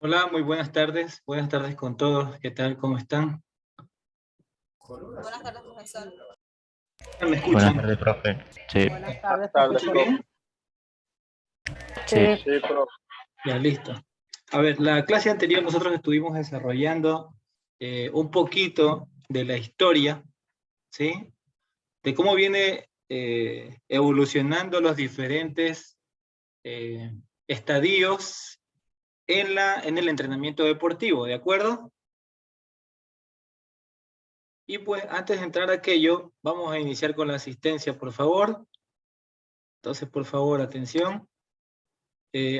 Hola, muy buenas tardes. Buenas tardes con todos. ¿Qué tal? ¿Cómo están? Buenas tardes, profesor. ¿Me Buenas escuchan? tardes, profe. Sí, Buenas tardes, ¿Me escuchan profesor. bien? sí. Sí, Ya, listo. A ver, la clase anterior nosotros estuvimos desarrollando un poquito de la historia, ¿sí? De cómo viene evolucionando los diferentes estadios en el entrenamiento deportivo, ¿de acuerdo? Y pues antes de entrar a aquello, vamos a iniciar con la asistencia, por favor. Entonces, por favor, atención.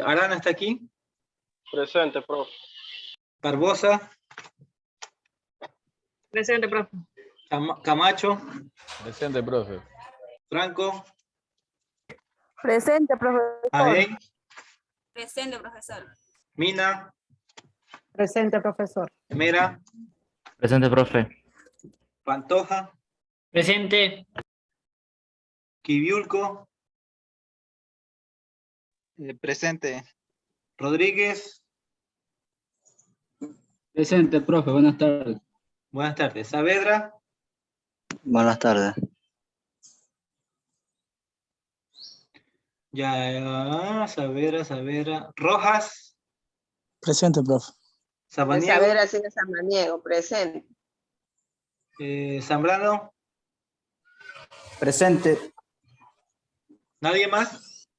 Arana está aquí. Presente, profe. Barbosa, Presente, profe. Camacho, Presente, profe. Franco, Presente, profesor. Aey, Presente, profesor. Mina, Presente, profesor. Mera, Presente, profe. Pantoja, Presente. Kiviulco, Presente. Rodríguez. Presente, profe, buenas tardes. Buenas tardes. Saavedra, Buenas tardes. ya, Saavedra. Rojas, Presente, profe. Sabaniego, Saavedra sigue Samaniego, presente. Zambrano. Presente. ¿Nadie más?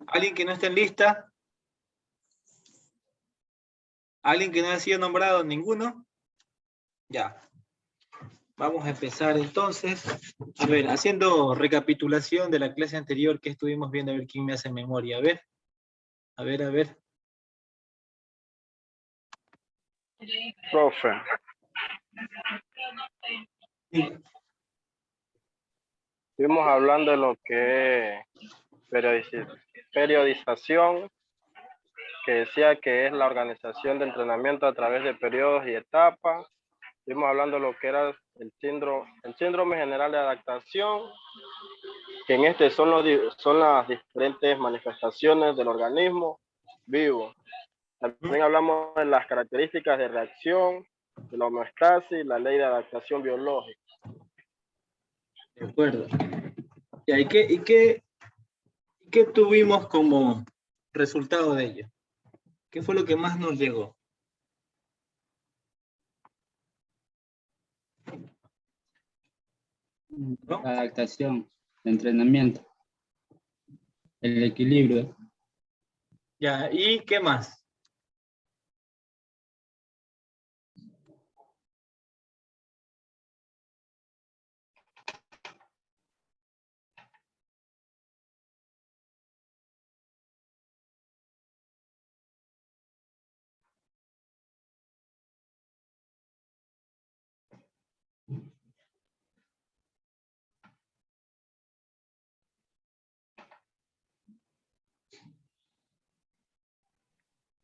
¿Alguien que no esté en lista? ¿Alguien que no haya sido nombrado? ¿Ninguno? Ya. Vamos a empezar entonces. A ver, haciendo recapitulación de la clase anterior que estuvimos viendo, a ver quién me hace memoria. A ver. Profe. Sí. Estuvimos hablando de lo que es periodización, que decía que es la organización de entrenamiento a través de periodos y etapas. Estuvimos hablando de lo que era el síndrome general de adaptación, que en este son las diferentes manifestaciones del organismo vivo. También hablamos de las características de reacción, de la homeostasis, la ley de adaptación biológica. De acuerdo. ¿Y qué tuvimos como resultado de ello? ¿Qué fue lo que más nos llegó? ¿No? La adaptación, el entrenamiento, el equilibrio. Ya, ¿y qué más?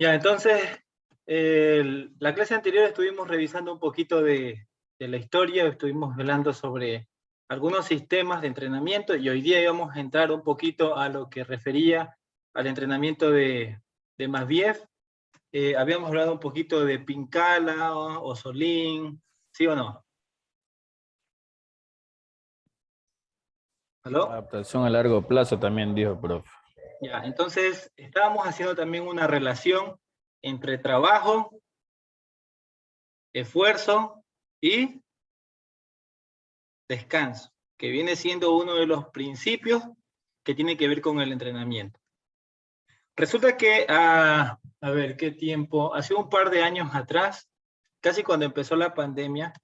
Ya, entonces, la clase anterior estuvimos revisando un poquito de la historia, estuvimos hablando sobre algunos sistemas de entrenamiento y hoy día íbamos a entrar un poquito a lo que refería al entrenamiento de Masviev. Habíamos hablado un poquito de Pincala, Osolín, ¿sí o no? ¿Aló? Adaptación a largo plazo también dijo, profe. Ya, entonces estábamos haciendo también una relación entre trabajo, esfuerzo y descanso, que viene siendo uno de los principios que tiene que ver con el entrenamiento. Resulta que, a ver, ¿qué tiempo? Hace un par de años atrás, casi cuando empezó la pandemia,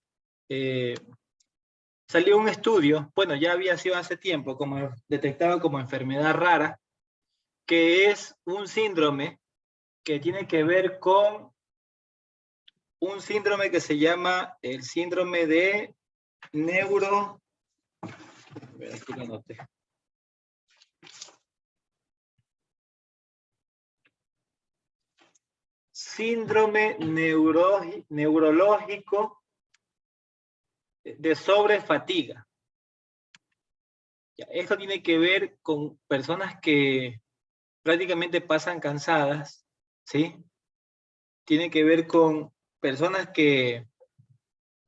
salió un estudio, bueno, ya había sido hace tiempo, como detectado como enfermedad rara, que es un síndrome que tiene que ver con un síndrome que se llama el síndrome de neuro... A ver, aquí lo anoté. Síndrome neurológico de sobrefatiga. Esto tiene que ver con personas que prácticamente pasan cansadas, ¿sí? Tiene que ver con personas que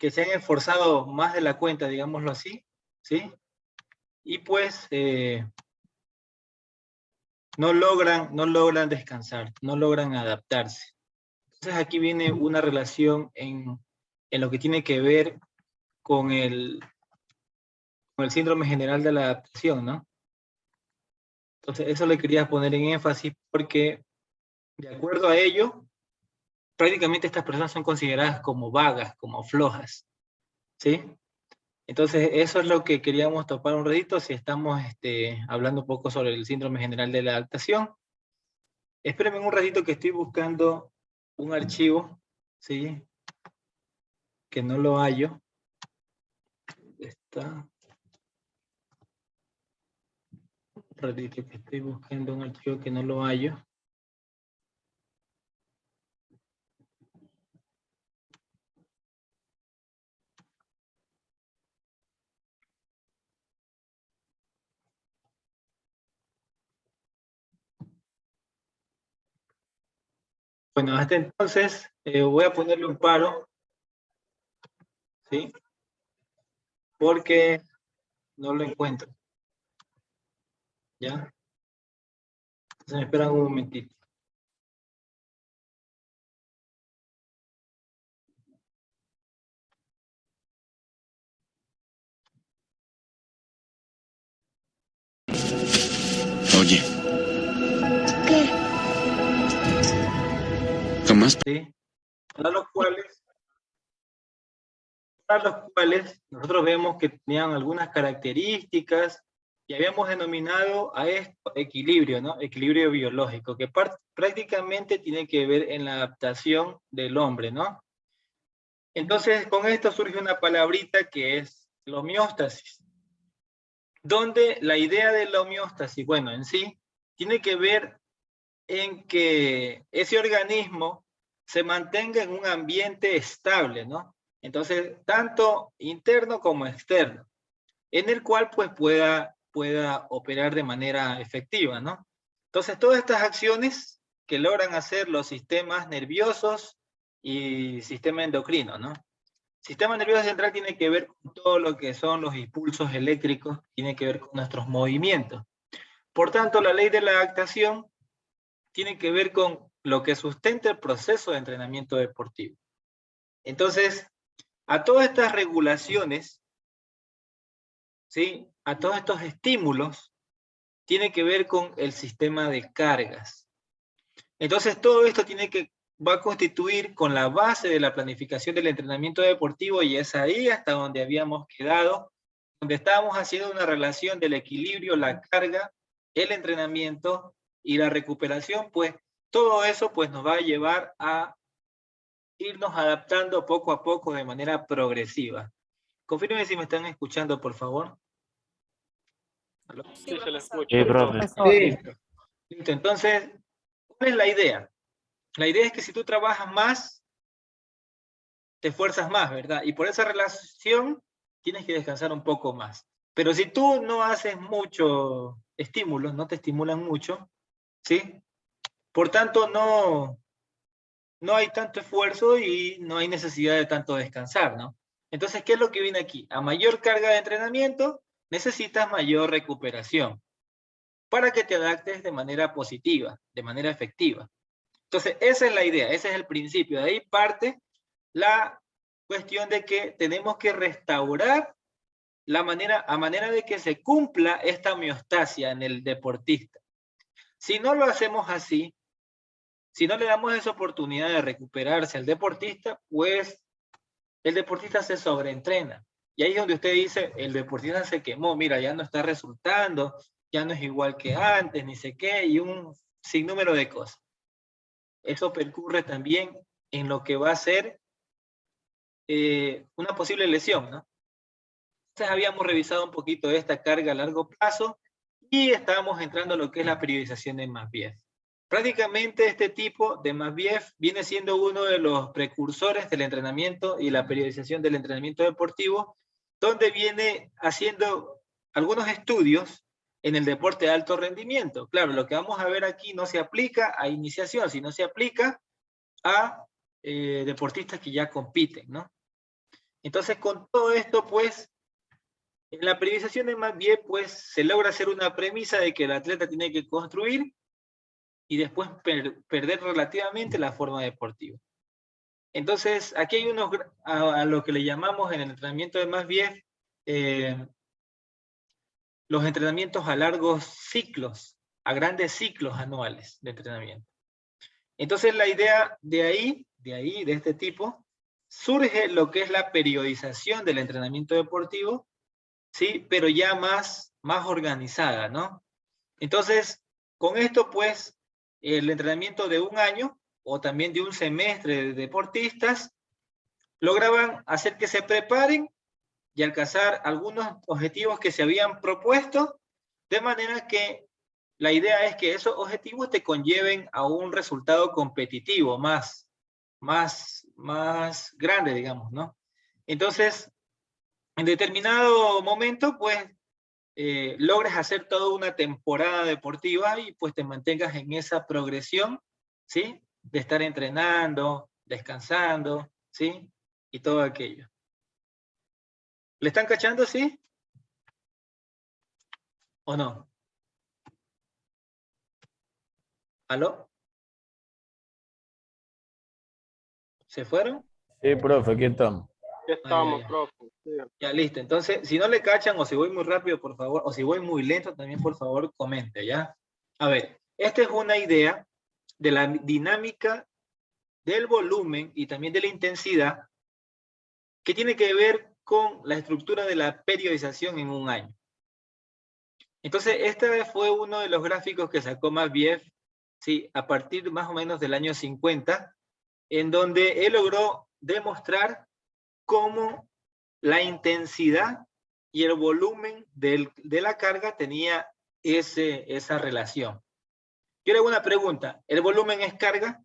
se han esforzado más de la cuenta, digámoslo así, ¿sí? Y pues no logran descansar, no logran adaptarse. Entonces aquí viene una relación en lo que tiene que ver con el síndrome general de la adaptación, ¿no? Entonces eso le quería poner en énfasis porque de acuerdo a ello, prácticamente estas personas son consideradas como vagas, como flojas, ¿sí? Entonces eso es lo que queríamos topar un ratito si estamos hablando un poco sobre el síndrome general de la adaptación. Espérenme un ratito que estoy buscando un archivo, ¿sí? Que no lo hallo. Está. Un ratito que estoy buscando un archivo que no lo hallo. Bueno, hasta entonces voy a ponerle un paro, ¿sí? Porque no lo encuentro. ¿Ya? Entonces me esperan un momentito. Oye. ¿Qué? Tomás. ¿Sí? Para los cuales nosotros vemos que tenían algunas características y habíamos denominado a esto equilibrio, ¿no? Equilibrio biológico, que prácticamente tiene que ver en la adaptación del hombre, ¿no? Entonces, con esto surge una palabrita que es la homeostasis, donde la idea de la homeostasis, bueno, en sí, tiene que ver en que ese organismo se mantenga en un ambiente estable, ¿no? Entonces, tanto interno como externo, en el cual pues pueda operar de manera efectiva, ¿no? Entonces, todas estas acciones que logran hacer los sistemas nerviosos y sistema endocrino, ¿no? Sistema nervioso central tiene que ver con todo lo que son los impulsos eléctricos, tiene que ver con nuestros movimientos. Por tanto, la ley de la adaptación tiene que ver con lo que sustenta el proceso de entrenamiento deportivo. Entonces, a todas estas regulaciones, ¿sí? A todos estos estímulos, tiene que ver con el sistema de cargas. Entonces, todo esto va a constituir con la base de la planificación del entrenamiento deportivo, y es ahí hasta donde habíamos quedado, donde estábamos haciendo una relación del equilibrio, la carga, el entrenamiento y la recuperación. Pues todo eso pues nos va a llevar a irnos adaptando poco a poco de manera progresiva. Confírmenme si me están escuchando, por favor. ¿Aló? Sí, se le escucha. Sí, profe. Listo. Listo. Entonces, ¿cuál es la idea? La idea es que si tú trabajas más, te esfuerzas más, ¿verdad? Y por esa relación tienes que descansar un poco más. Pero si tú no haces mucho estímulos, no te estimulan mucho, ¿sí? Por tanto, no hay tanto esfuerzo y no hay necesidad de tanto descansar, ¿no? Entonces, ¿qué es lo que viene aquí? A mayor carga de entrenamiento, necesitas mayor recuperación para que te adaptes de manera positiva, de manera efectiva. Entonces, esa es la idea, ese es el principio. De ahí parte la cuestión de que tenemos que restaurar a manera de que se cumpla esta homeostasia en el deportista. Si no lo hacemos así, si no le damos esa oportunidad de recuperarse al deportista, pues el deportista se sobreentrena. Y ahí es donde usted dice, el deportista se quemó, mira, ya no está resultando, ya no es igual que antes, ni sé qué, y un sinnúmero de cosas. Eso percurre también en lo que va a ser una posible lesión, ¿no? Entonces habíamos revisado un poquito esta carga a largo plazo y estábamos entrando a lo que es la periodización de Masviev. Prácticamente este tipo de Masviev viene siendo uno de los precursores del entrenamiento y la periodización del entrenamiento deportivo, donde viene haciendo algunos estudios en el deporte de alto rendimiento. Claro, lo que vamos a ver aquí no se aplica a iniciación, sino se aplica a deportistas que ya compiten, ¿no? Entonces, con todo esto, pues, en la periodización de más bien, pues, se logra hacer una premisa de que el atleta tiene que construir y después perder relativamente la forma deportiva. Entonces, aquí hay unos, a lo que le llamamos en el entrenamiento de más bien, los entrenamientos a largos ciclos, a grandes ciclos anuales de entrenamiento. Entonces, la idea de este tipo, surge lo que es la periodización del entrenamiento deportivo, ¿sí? Pero ya más organizada, ¿no? Entonces, con esto, pues, el entrenamiento de un año, o también de un semestre de deportistas, lograban hacer que se preparen y alcanzar algunos objetivos que se habían propuesto, de manera que la idea es que esos objetivos te conlleven a un resultado competitivo más grande, digamos, ¿no? Entonces, en determinado momento, pues, logres hacer toda una temporada deportiva y pues te mantengas en esa progresión, ¿sí? De estar entrenando, descansando, ¿sí? Y todo aquello. ¿Le están cachando, sí? ¿O no? ¿Aló? ¿Se fueron? Sí, profe, aquí estamos. Aquí estamos, ya. profe. Sí. Ya, listo. Entonces, si no le cachan o si voy muy rápido, por favor, o si voy muy lento, también, por favor, comente, ¿ya? A ver, esta es una idea de la dinámica del volumen y también de la intensidad que tiene que ver con la estructura de la periodización en un año. Entonces, este fue uno de los gráficos que sacó Matveev, ¿sí? A partir más o menos del año 50, en donde él logró demostrar cómo la intensidad y el volumen de la carga tenía esa relación. Yo le hago una pregunta, ¿el volumen es carga?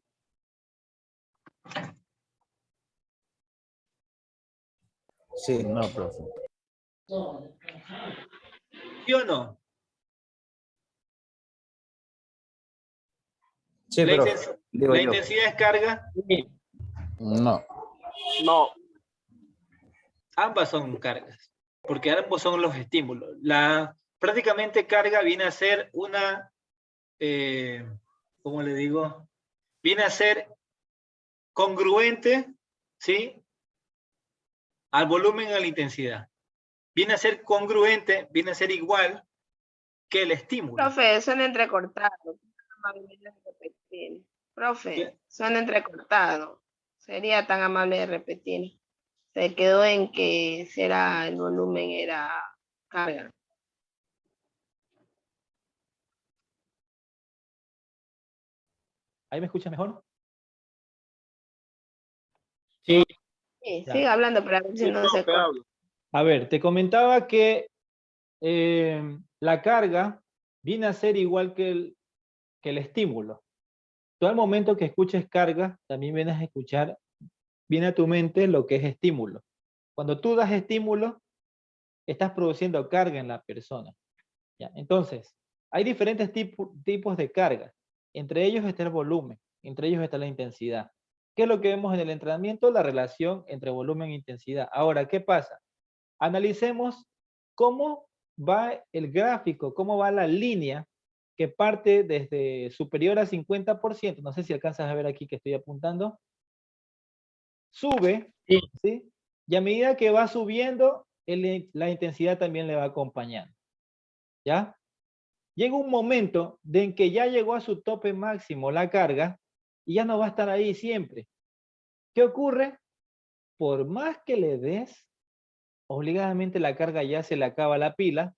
Sí. No, profe. ¿Sí o no? Sí, ¿La, profe. Digo la yo. intensidad es carga? No. No, Ambas son cargas, porque ambos son los estímulos. Prácticamente carga viene a ser una, ¿cómo le digo? Viene a ser congruente, ¿sí? Al volumen y a la intensidad. Viene a ser congruente, viene a ser igual que el estímulo. Profe, suena entrecortado. Profe, ¿Qué? suena entrecortado. Sería tan amable de repetir. Se quedó en que será el volumen era carga. ¿Ahí me escucha mejor? Sí. Sí, Ya. sigue hablando para ver si sí, no se profe, corta. habla. A ver, te comentaba que la carga viene a ser igual que el estímulo. Tú al momento que escuches carga, también vienes a escuchar, viene a tu mente lo que es estímulo. Cuando tú das estímulo, estás produciendo carga en la persona. ¿Ya? Entonces, hay diferentes tipos de carga. Entre ellos está el volumen, entre ellos está la intensidad. ¿Qué es lo que vemos en el entrenamiento? La relación entre volumen e intensidad. Ahora, ¿qué pasa? Analicemos cómo va el gráfico, cómo va la línea que parte desde superior a 50%, no sé si alcanzas a ver aquí que estoy apuntando, sube, Sí. ¿sí? Y a medida que va subiendo, la intensidad también le va acompañando, ¿ya? Llega un momento en que ya llegó a su tope máximo la carga y ya no va a estar ahí siempre. ¿Qué ocurre? Por más que le des, obligadamente la carga ya se le acaba la pila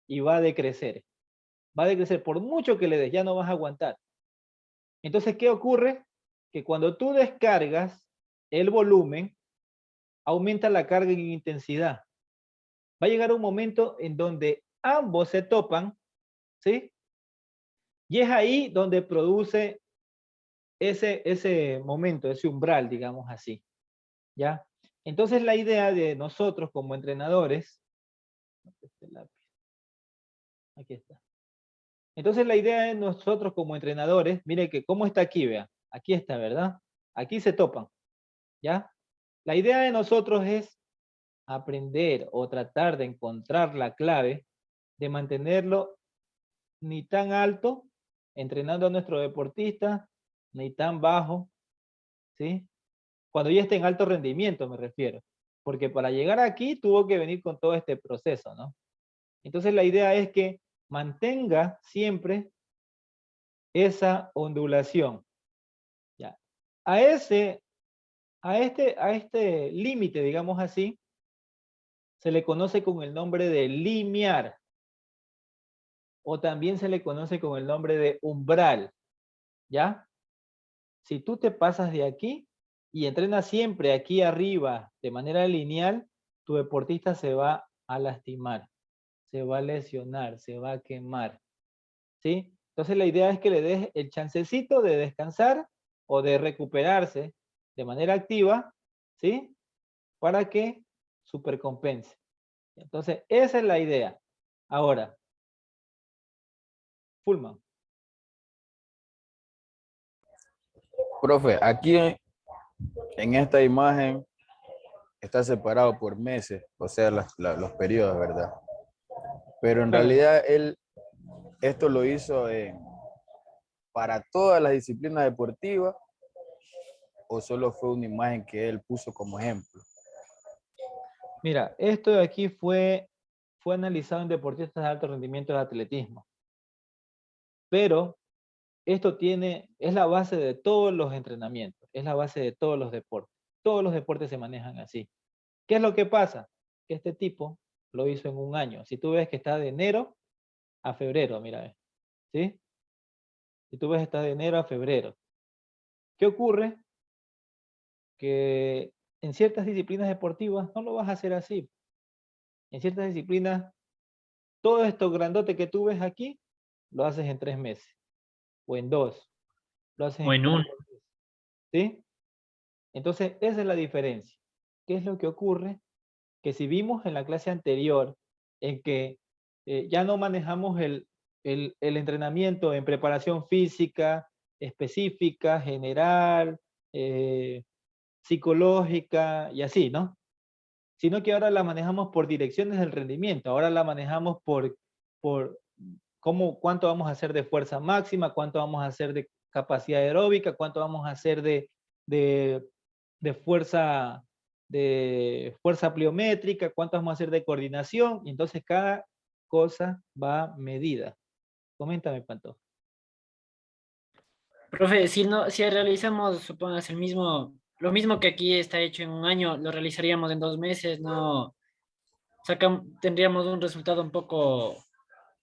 y va a decrecer. Va a decrecer por mucho que le des, ya no vas a aguantar. Entonces, ¿qué ocurre? Que cuando tú descargas el volumen, aumenta la carga en intensidad. Va a llegar un momento en donde ambos se topan, ¿sí? Y es ahí donde produce ese momento, ese umbral, digamos así, ¿ya? Entonces la idea de nosotros como entrenadores, aquí está, Entonces la idea de nosotros como entrenadores, mire que cómo está aquí, vea. Aquí está, ¿verdad? Aquí se topan, ¿ya? La idea de nosotros es aprender o tratar de encontrar la clave de mantenerlo ni tan alto, entrenando a nuestro deportista, ni tan bajo, ¿sí? Cuando ya esté en alto rendimiento me refiero. Porque para llegar aquí tuvo que venir con todo este proceso, ¿no? Entonces la idea es que mantenga siempre esa ondulación. ¿Ya? A este límite, digamos así, se le conoce con el nombre de limiar. O también se le conoce con el nombre de umbral. ¿Ya? Si tú te pasas de aquí y entrenas siempre aquí arriba de manera lineal, tu deportista se va a lastimar, se va a lesionar, se va a quemar. ¿Sí? Entonces la idea es que le des el chancecito de descansar o de recuperarse de manera activa, ¿sí? Para que supercompense. Entonces esa es la idea. Ahora, Fulman. Profe, aquí en esta imagen está separado por meses, o sea, los periodos, ¿verdad? Pero en realidad esto lo hizo para todas las disciplinas deportivas, o solo fue una imagen que él puso como ejemplo. Mira, esto de aquí fue analizado en deportistas de alto rendimiento de atletismo. Pero esto es la base de todos los entrenamientos, es la base de todos los deportes. Todos los deportes se manejan así. ¿Qué es lo que pasa? Que este tipo lo hizo en un año. Si tú ves que está de enero a febrero, mira, ¿sí? Si tú ves está de enero a febrero. ¿Qué ocurre? Que en ciertas disciplinas deportivas no lo vas a hacer así. En ciertas disciplinas, todo esto grandote que tú ves aquí, lo haces en 3 meses. O en 2. Lo haces O en 1. ¿Sí? Entonces, esa es la diferencia. ¿Qué es lo que ocurre? Que si vimos en la clase anterior en que ya no manejamos el entrenamiento en preparación física, específica, general, psicológica y así, ¿no? Sino que ahora la manejamos por direcciones del rendimiento, ahora la manejamos por cuánto vamos a hacer de fuerza máxima, cuánto vamos a hacer de capacidad aeróbica, cuánto vamos a hacer de fuerza pliométrica, cuánto vamos a hacer de coordinación, y entonces cada cosa va medida. Coméntame, Panto. Profe, si realizamos, supongas, lo mismo que aquí está hecho en un año, lo realizaríamos en 2 meses, no tendríamos un resultado un poco,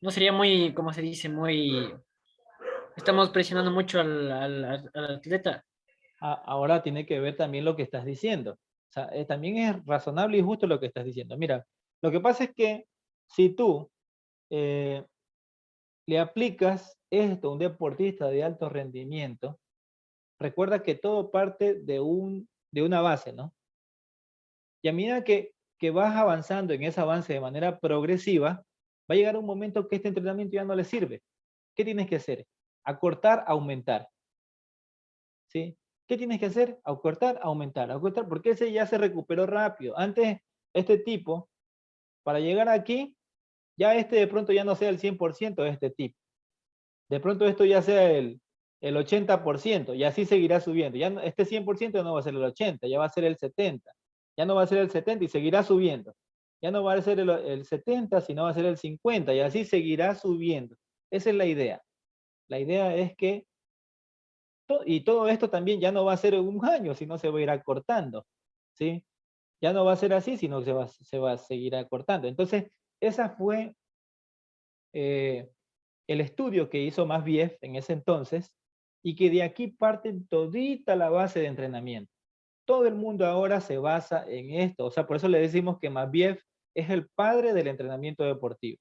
no sería muy, como se dice, estamos presionando mucho al atleta. Ahora tiene que ver también lo que estás diciendo. O sea, también es razonable y justo lo que estás diciendo. Mira, lo que pasa es que si tú le aplicas esto a un deportista de alto rendimiento, recuerda que todo parte de una base, ¿no? Y a medida que vas avanzando en ese avance de manera progresiva, va a llegar un momento que este entrenamiento ya no le sirve. ¿Qué tienes que hacer? Acortar, aumentar. ¿Sí? ¿Qué tienes que hacer? Acortar, aumentar, porque ese ya se recuperó rápido. Antes, este tipo, para llegar aquí, ya de pronto ya no sea el 100% de este tipo. De pronto esto ya sea el 80%, y así seguirá subiendo. Ya este 100% no va a ser el 80, ya va a ser el 70. Ya no va a ser el 70 y seguirá subiendo. Ya no va a ser el 70, sino va a ser el 50, y así seguirá subiendo. Esa es la idea. La idea es que y todo esto también ya no va a ser en un año, sino se va a ir acortando, ¿sí? Ya no va a ser así, sino que se va a seguir acortando. Entonces, esa fue el estudio que hizo Masviev en ese entonces, y que de aquí parte todita la base de entrenamiento. Todo el mundo ahora se basa en esto, o sea, por eso le decimos que Masviev es el padre del entrenamiento deportivo,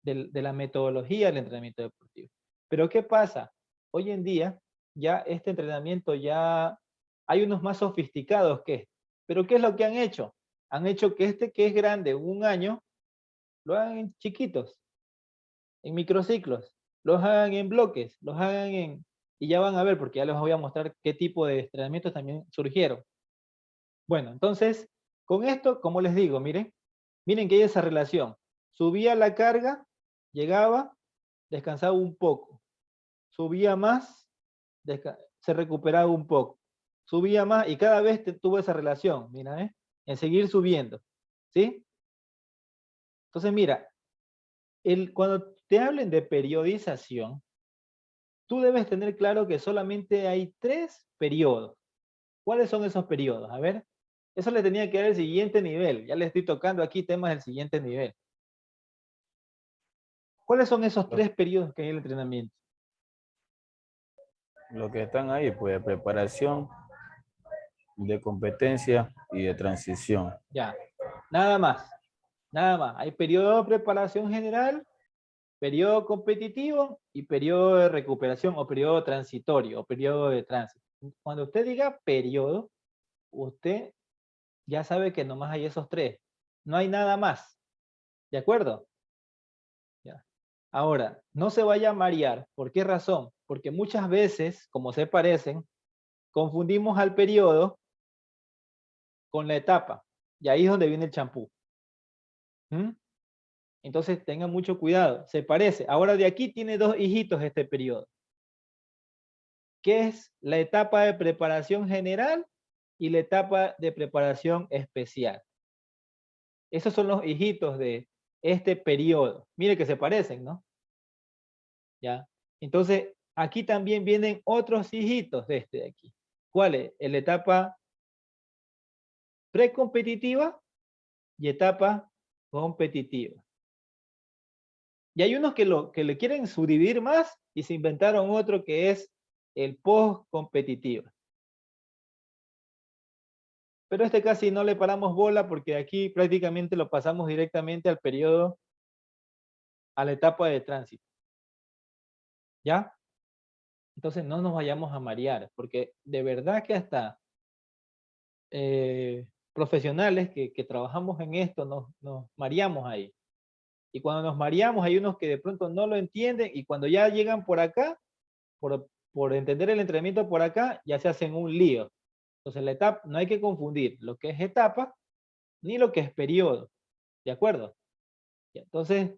de la metodología del entrenamiento deportivo. Pero ¿qué pasa? Hoy en día, ya este entrenamiento hay unos más sofisticados que este. Pero ¿qué es lo que han hecho? Han hecho que que es grande, un año, lo hagan en chiquitos, en microciclos. los hagan en bloques, los hagan y ya van a ver, porque ya les voy a mostrar qué tipo de entrenamientos también surgieron. Bueno, entonces, con esto, como les digo, miren que hay esa relación. Subía la carga, llegaba, descansaba un poco. Subía más, se recuperaba un poco. Subía más y cada vez tuvo esa relación, mira, en seguir subiendo, ¿sí? Entonces, mira, cuando te hablen de periodización, tú debes tener claro que solamente hay 3 periodos. ¿Cuáles son esos periodos? A ver, eso le tenía que dar el siguiente nivel. Ya le estoy tocando aquí temas del siguiente nivel. ¿Cuáles son esos 3 periodos que hay en el entrenamiento? Lo que están ahí, pues, de preparación, de competencia y de transición. Ya, nada más. Nada más. Hay periodo de preparación general, periodo competitivo y periodo de recuperación o periodo transitorio o periodo de tránsito. Cuando usted diga periodo, usted ya sabe que nomás hay esos 3. No hay nada más. ¿De acuerdo? Ya. Ahora, no se vaya a marear. ¿Por qué razón? Porque muchas veces, como se parecen, confundimos al periodo con la etapa. Y ahí es donde viene el champú. ¿Mm? Entonces tengan mucho cuidado. Se parece. Ahora de aquí tiene 2 hijitos este periodo. Que es la etapa de preparación general y la etapa de preparación especial. Esos son los hijitos de este periodo. Mire que se parecen, ¿no? ¿Ya? Entonces, aquí también vienen otros hijitos de este de aquí. ¿Cuál es? La etapa precompetitiva y etapa competitiva. Y hay unos que le quieren subdividir más y se inventaron otro que es el post-competitivo. Pero este casi no le paramos bola porque aquí prácticamente lo pasamos directamente al periodo, a la etapa de tránsito. ¿Ya? Entonces no nos vayamos a marear, porque de verdad que hasta profesionales que trabajamos en esto nos mareamos ahí. Y cuando nos mareamos hay unos que de pronto no lo entienden y cuando ya llegan por acá, por entender el entrenamiento por acá, ya se hacen un lío. Entonces la etapa, no hay que confundir lo que es etapa ni lo que es periodo. ¿De acuerdo? Entonces,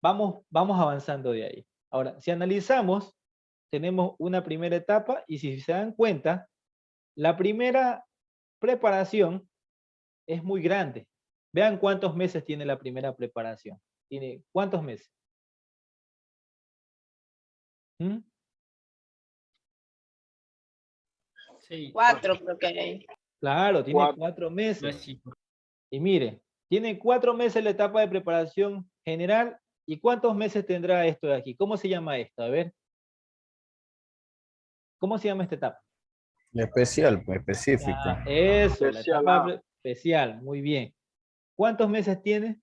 vamos avanzando de ahí. Ahora, si analizamos, tenemos una primera etapa y si se dan cuenta, la primera preparación es muy grande. Vean cuántos meses tiene la primera preparación. ¿Tiene cuántos meses? ¿Mm? 4 creo que hay. Claro, tiene 4 meses. Y mire, tiene 4 meses la etapa de preparación general. ¿Y cuántos meses tendrá esto de aquí? ¿Cómo se llama esto? A ver. ¿Cómo se llama esta etapa? Especial, pues, específico. Eso, Especial la A. etapa especial. Muy bien. ¿Cuántos meses tiene?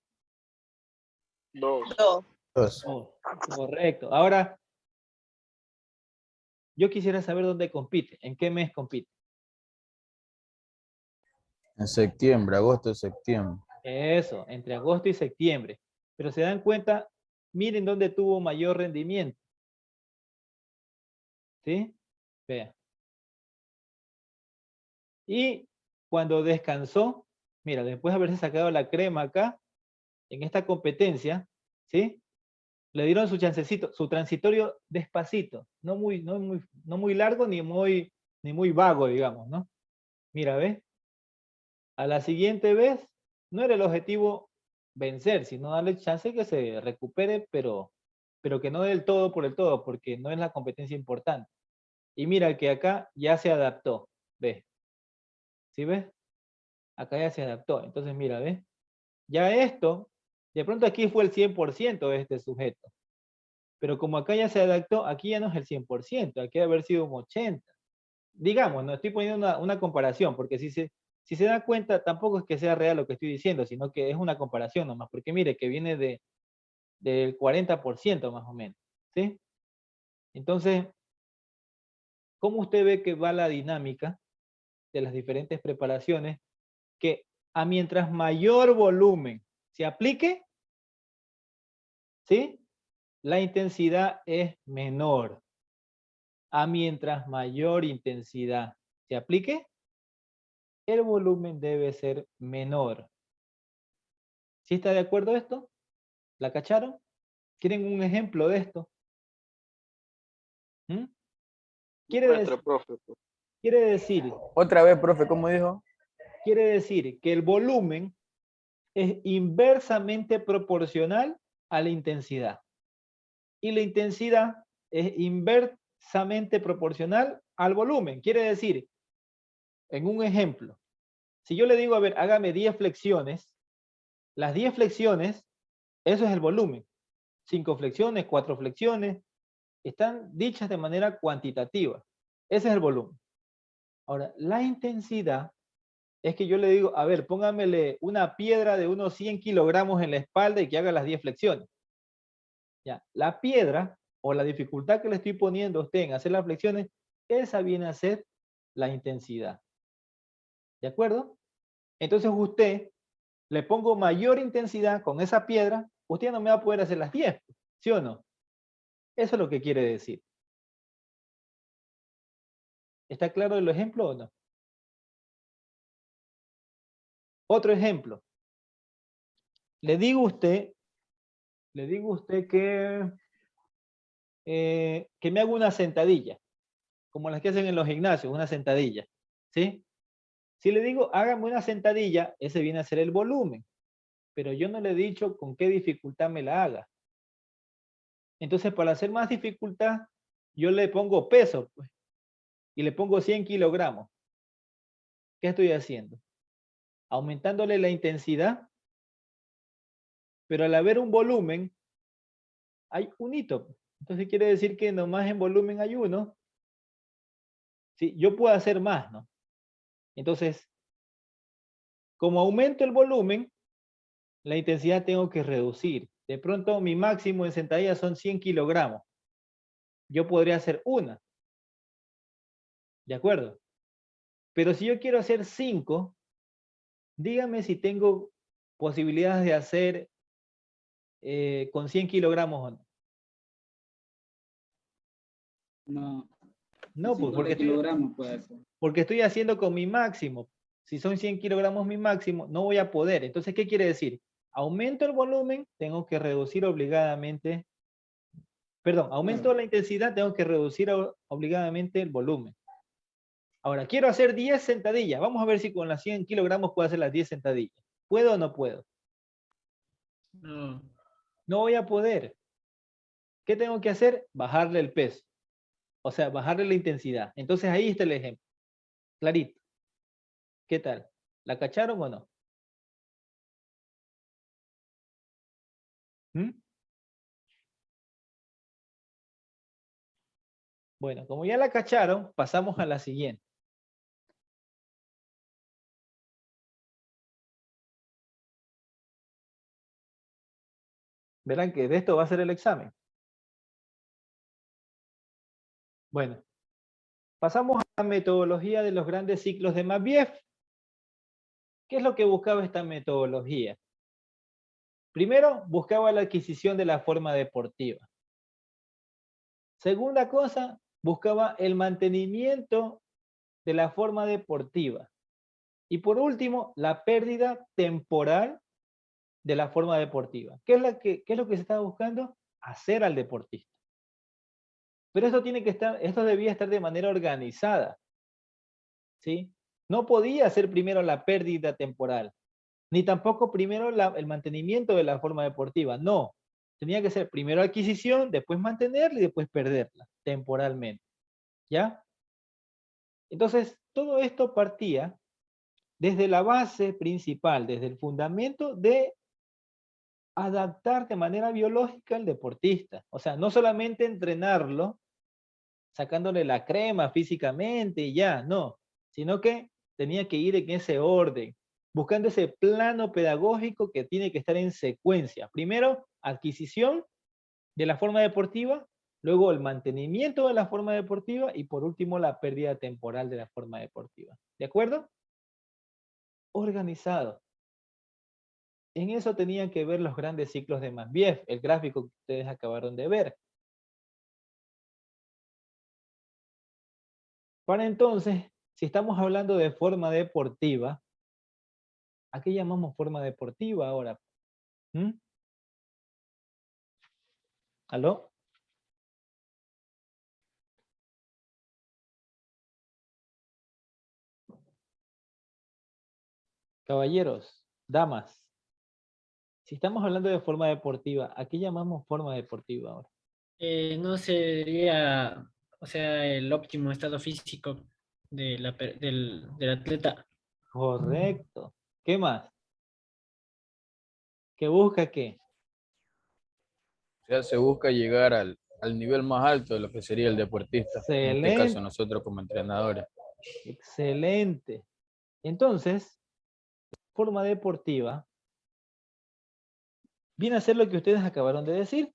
2. 2. Correcto. Ahora, yo quisiera saber dónde compite. ¿En qué mes compite? En septiembre, agosto, septiembre. Eso, entre agosto y septiembre. Pero se dan cuenta, miren dónde tuvo mayor rendimiento. ¿Sí? Vean. Y cuando descansó, mira, después de haberse sacado la crema acá, en esta competencia, ¿sí? Le dieron su chancecito, su transitorio despacito, no muy largo ni muy vago, digamos, ¿no? Mira, ¿ves? A la siguiente vez, no era el objetivo vencer, sino darle chance que se recupere, pero que no del todo por el todo, porque no es la competencia importante. Y mira que acá ya se adaptó, ¿ves? ¿Sí ves? Acá ya se adaptó. Entonces, mira, ¿ves? Ya esto, de pronto aquí fue el 100% de este sujeto. Pero como acá ya se adaptó, aquí ya no es el 100%, aquí debe haber sido un 80%. Digamos, no estoy poniendo una comparación, porque si se da cuenta, tampoco es que sea real lo que estoy diciendo, sino que es una comparación nomás, porque mire que viene del 40% más o menos, ¿sí? Entonces, ¿cómo usted ve que va la dinámica de las diferentes preparaciones? Que a mientras mayor volumen se aplique, ¿sí? la intensidad es menor a mientras mayor intensidad se aplique, el volumen debe ser menor. ¿Sí está de acuerdo esto? ¿La cacharon? ¿Quieren un ejemplo de esto? ¿Mm? Quiere decir, Otra vez, profe, ¿cómo dijo? quiere decir que el volumen es inversamente proporcional a la intensidad. Y la intensidad es inversamente proporcional al volumen. Quiere decir, en un ejemplo, si yo le digo, a ver, hágame 10 flexiones, las 10 flexiones, eso es el volumen. 5 flexiones, 4 flexiones, están dichas de manera cuantitativa. Ese es el volumen. Ahora, la intensidad es que yo le digo, a ver, póngamele una piedra de unos 100 kilogramos en la espalda y que haga las 10 flexiones. Ya, la piedra o la dificultad que le estoy poniendo a usted en hacer las flexiones, esa viene a ser la intensidad. ¿De acuerdo? Entonces usted, le pongo mayor intensidad con esa piedra, usted no me va a poder hacer las 10, ¿sí o no? Eso es lo que quiere decir. ¿Está claro el ejemplo o no? Otro ejemplo. Le digo a usted que me haga una sentadilla, como las que hacen en los gimnasios, una sentadilla, ¿sí? Si le digo, hágame una sentadilla, ese viene a ser el volumen, pero yo no le he dicho con qué dificultad me la haga. Entonces, para hacer más dificultad, yo le pongo peso, pues, y le pongo 100 kilogramos. ¿Qué estoy haciendo? Aumentándole la intensidad, pero al haber un volumen, hay un hito. Entonces quiere decir que nomás en volumen hay uno. Sí, yo puedo hacer más, ¿no? Entonces, como aumento el volumen, la intensidad tengo que reducir. De pronto mi máximo en sentadillas son 100 kilogramos. Yo podría hacer una. ¿De acuerdo? Pero si yo quiero hacer 5, dígame si tengo posibilidades de hacer con 100 kilogramos o no. No. No, pues porque estoy haciendo con mi máximo. Si son 100 kilogramos mi máximo, no voy a poder. Entonces, ¿qué quiere decir? Aumento el volumen, tengo que reducir obligadamente. Perdón, aumento la intensidad, tengo que reducir obligadamente el volumen. Ahora, quiero hacer 10 sentadillas. Vamos a ver si con las 100 kilogramos puedo hacer las 10 sentadillas. ¿Puedo o no puedo? No. No voy a poder. ¿Qué tengo que hacer? Bajarle el peso. O sea, bajarle la intensidad. Entonces ahí está el ejemplo. Clarito. ¿Qué tal? ¿La cacharon o no? ¿Mm? Bueno, como ya la cacharon, pasamos a la siguiente. Verán que de esto va a ser el examen. Bueno, pasamos a la metodología de los grandes ciclos de Matveev. ¿Qué es lo que buscaba esta metodología? Primero, buscaba la adquisición de la forma deportiva. Segunda cosa, buscaba el mantenimiento de la forma deportiva. Y por último, la pérdida temporal de la forma deportiva. ¿Qué es lo que se estaba buscando? Hacer al deportista. Pero esto debía estar de manera organizada. ¿Sí? No podía ser primero la pérdida temporal, ni tampoco primero el mantenimiento de la forma deportiva. No. Tenía que ser primero adquisición, después mantenerla y después perderla temporalmente. ¿Ya? Entonces, todo esto partía desde la base principal, desde el fundamento de adaptar de manera biológica al deportista. O sea, no solamente entrenarlo, sacándole la crema físicamente y ya, no. Sino que tenía que ir en ese orden, buscando ese plano pedagógico que tiene que estar en secuencia. Primero, adquisición de la forma deportiva, luego el mantenimiento de la forma deportiva y por último la pérdida temporal de la forma deportiva. ¿De acuerdo? Organizado. en eso tenían que ver los grandes ciclos de Masviev, el gráfico que ustedes acabaron de ver. Para entonces, si estamos hablando de forma deportiva, ¿a qué llamamos forma deportiva ahora? ¿Mm? ¿Aló? Caballeros, damas, si estamos hablando de forma deportiva, ¿a qué llamamos forma deportiva ahora? No sería, o sea, el óptimo estado físico del atleta. Correcto. ¿Qué más? ¿Qué busca qué? O sea, se busca llegar al nivel más alto de lo que sería el deportista. En este caso, Excelente, nosotros como entrenadores. excelente. Entonces, forma deportiva viene a ser lo que ustedes acabaron de decir.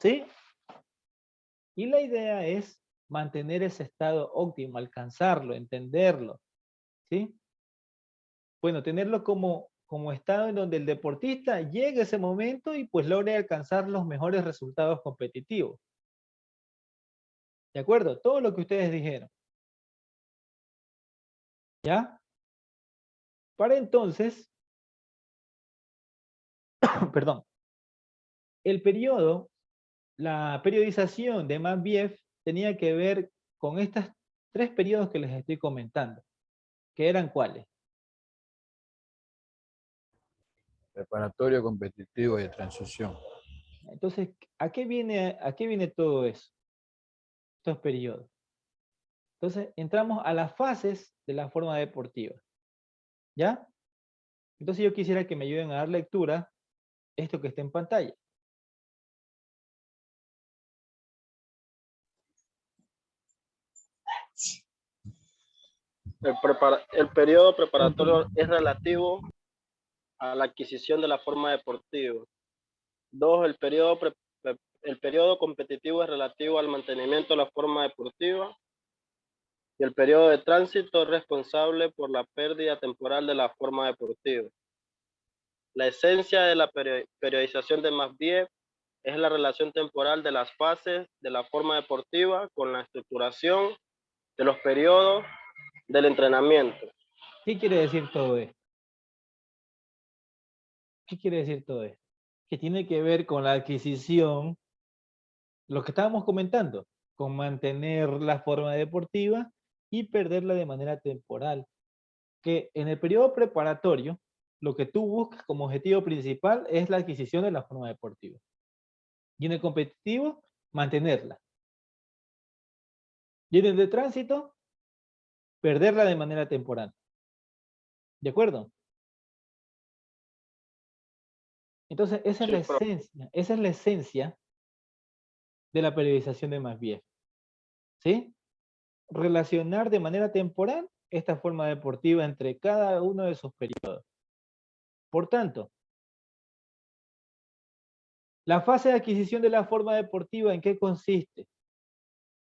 ¿Sí? Y la idea es mantener ese estado óptimo, alcanzarlo, entenderlo. ¿Sí? Bueno, tenerlo como estado en donde el deportista llegue a ese momento y pues logre alcanzar los mejores resultados competitivos. ¿De acuerdo? Todo lo que ustedes dijeron. ¿Ya? Para entonces, perdón, el periodo, la periodización de Masviev tenía que ver con estos 3 periodos que les estoy comentando. ¿Que eran cuáles? Preparatorio, competitivo y de transición. Entonces, ¿a qué viene todo eso? Estos periodos. Entonces, entramos a las fases de la forma deportiva. ¿Ya? Entonces yo quisiera que me ayuden a dar lectura esto que está en pantalla. El periodo preparatorio es relativo a la adquisición de la forma deportiva. 2. El periodo competitivo es relativo al mantenimiento de la forma deportiva. Y el periodo de tránsito es responsable por la pérdida temporal de la forma deportiva. La esencia de la periodización de Masviev es la relación temporal de las fases de la forma deportiva con la estructuración de los periodos del entrenamiento. ¿Qué quiere decir todo esto? ¿Qué quiere decir todo esto? Que tiene que ver con la adquisición, lo que estábamos comentando, con mantener la forma deportiva y perderla de manera temporal. Que en el periodo preparatorio, lo que tú buscas como objetivo principal es la adquisición de la forma deportiva. Y en el competitivo, mantenerla. Y en el de tránsito, perderla de manera temporal. ¿De acuerdo? Entonces, esa es la esencia de la periodización de Masviev. ¿Sí? Relacionar de manera temporal esta forma deportiva entre cada uno de sus periodos. Por tanto, la fase de adquisición de la forma deportiva, ¿en qué consiste?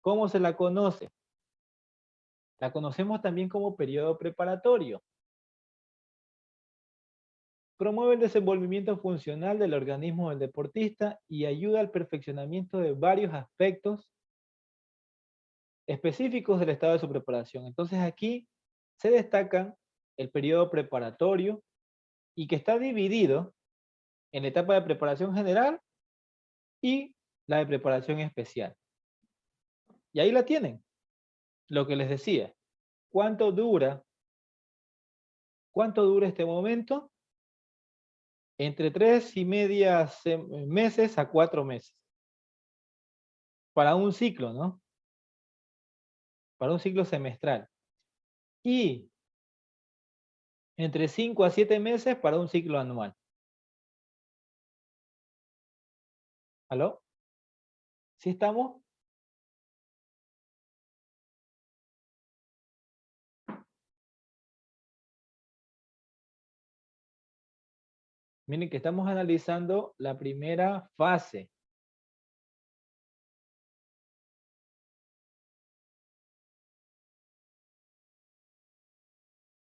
¿Cómo se la conoce? La conocemos también como periodo preparatorio. Promueve el desenvolvimiento funcional del organismo del deportista y ayuda al perfeccionamiento de varios aspectos específicos del estado de su preparación. Entonces aquí se destacan el periodo preparatorio y que está dividido en la etapa de preparación general y la de preparación especial. Y ahí la tienen, lo que les decía. ¿Cuánto dura este momento? Entre 3,5 meses a 4 meses. Para un ciclo, ¿no? Para un ciclo semestral. Y entre 5 a 7 meses para un ciclo anual. ¿Aló? ¿Sí estamos? Miren que estamos analizando la primera fase.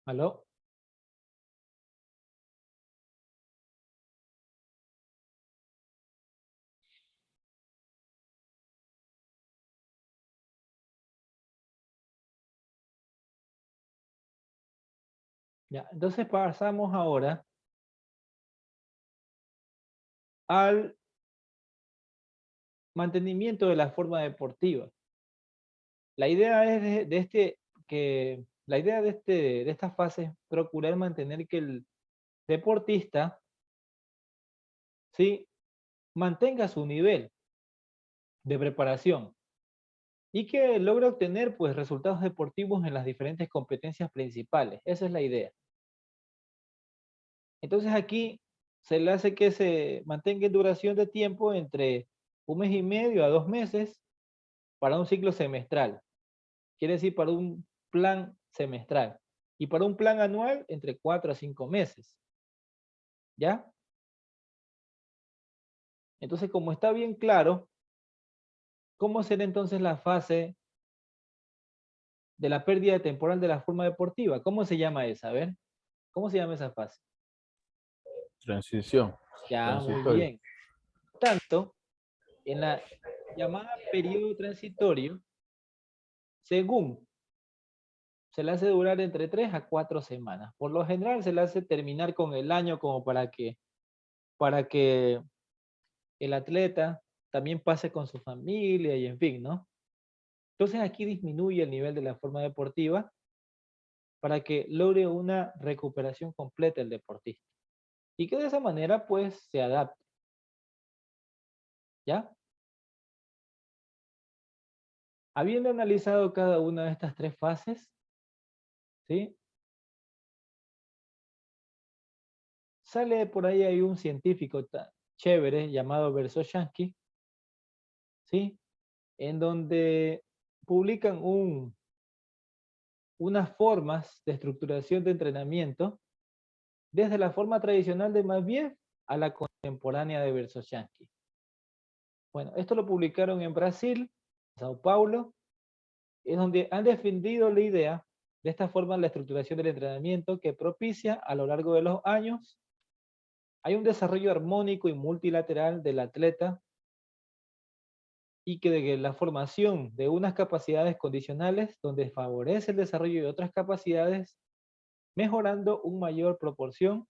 ¿Aló? Ya, entonces pasamos ahora al mantenimiento de la forma deportiva. La idea es de esta fase es procurar mantener que el deportista, ¿sí?, mantenga su nivel de preparación y que logre obtener, pues, resultados deportivos en las diferentes competencias principales. Esa es la idea. Entonces aquí se le hace que se mantenga en duración de tiempo entre 1 mes y medio a 2 meses para un ciclo semestral. Quiere decir para un plan semestral. Y para un plan anual entre 4 a 5 meses. ¿Ya? Entonces, como está bien claro, ¿cómo será entonces la fase de la pérdida temporal de la forma deportiva? ¿Cómo se llama esa? A ver, ¿cómo se llama esa fase? Transición. Ya, muy Transitorio. bien. Por tanto, en la llamada periodo transitorio, según se le hace durar entre 3 a 4 semanas. Por lo general se le hace terminar con el año como para que el atleta también pase con su familia y en fin, ¿no? Entonces aquí disminuye el nivel de la forma deportiva para que logre una recuperación completa el deportista. Y que de esa manera pues se adapte. ¿Ya? Habiendo analizado cada una de estas 3 fases, ¿sí?, sale por ahí hay un científico chévere llamado Bersoshansky, ¿sí?, en donde publican unas formas de estructuración de entrenamiento desde la forma tradicional de Matveev a la contemporánea de Bersoshansky. Bueno, esto lo publicaron en Brasil, Sao Paulo, es donde han defendido la idea de esta forma la estructuración del entrenamiento que propicia a lo largo de los años hay un desarrollo armónico y multilateral del atleta y que de la formación de unas capacidades condicionales donde favorece el desarrollo de otras capacidades, mejorando una mayor proporción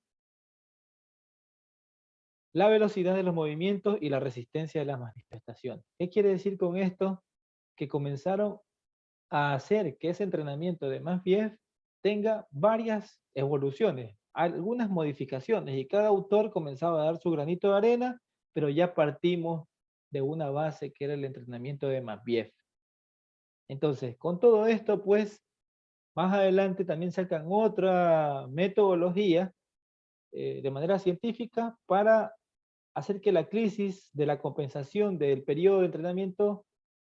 la velocidad de los movimientos y la resistencia de las manifestaciones. ¿Qué quiere decir con esto? Que comenzaron a hacer que ese entrenamiento de Matveev tenga varias evoluciones, algunas modificaciones, y cada autor comenzaba a dar su granito de arena, pero ya partimos de una base que era el entrenamiento de Matveev. Entonces, con todo esto, pues, más adelante también sacan otra metodología de manera científica para hacer que la crisis de la compensación del periodo de entrenamiento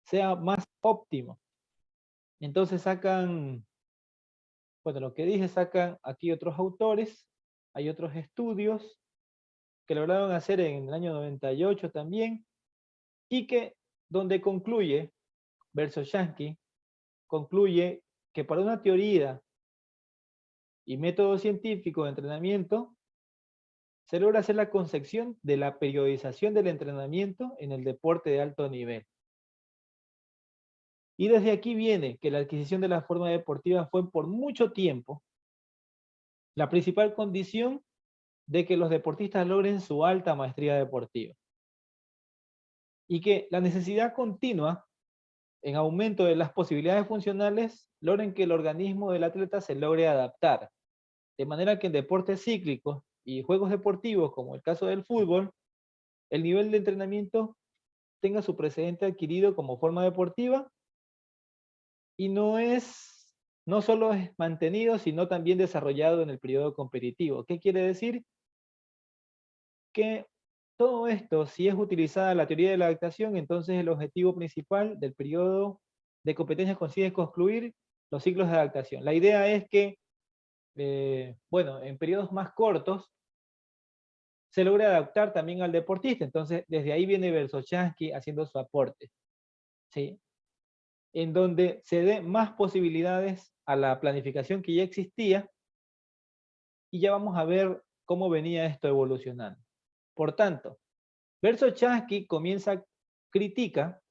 sea más óptimo. Entonces sacan, bueno, lo que dije, sacan aquí otros autores, hay otros estudios que lograron hacer en el año 98 también, y que donde concluye, Bersoshansky, concluye que para una teoría y método científico de entrenamiento, se logra hacer la concepción de la periodización del entrenamiento en el deporte de alto nivel. Y desde aquí viene que la adquisición de la forma deportiva fue por mucho tiempo la principal condición de que los deportistas logren su alta maestría deportiva. Y que la necesidad continua en aumento de las posibilidades funcionales logren que el organismo del atleta se logre adaptar. De manera que en deportes cíclicos y juegos deportivos, como el caso del fútbol, el nivel de entrenamiento tenga su precedente adquirido como forma deportiva y no solo es mantenido, sino también desarrollado en el periodo competitivo. ¿Qué quiere decir? Que todo esto, si es utilizada la teoría de la adaptación, entonces el objetivo principal del periodo de competencia consiste en concluir los ciclos de adaptación. La idea es que, bueno, en periodos más cortos, se logra adaptar también al deportista. Entonces, desde ahí viene Bersoshansky haciendo su aporte, ¿sí?, en donde se dé más posibilidades a la planificación que ya existía y ya vamos a ver cómo venía esto evolucionando. Por tanto, Verzochansky critica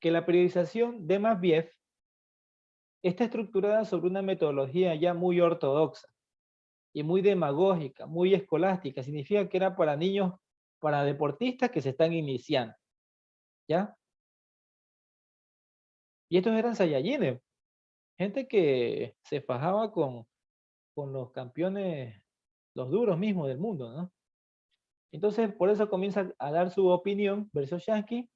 que la periodización de Matveev está estructurada sobre una metodología ya muy ortodoxa y muy demagógica, muy escolástica. Significa que era para niños, para deportistas que se están iniciando, ¿ya? Y estos eran saiyajines, gente que se fajaba con los campeones, los duros mismos del mundo, ¿no? Entonces, por eso comienza a dar su opinión, Verzochansky,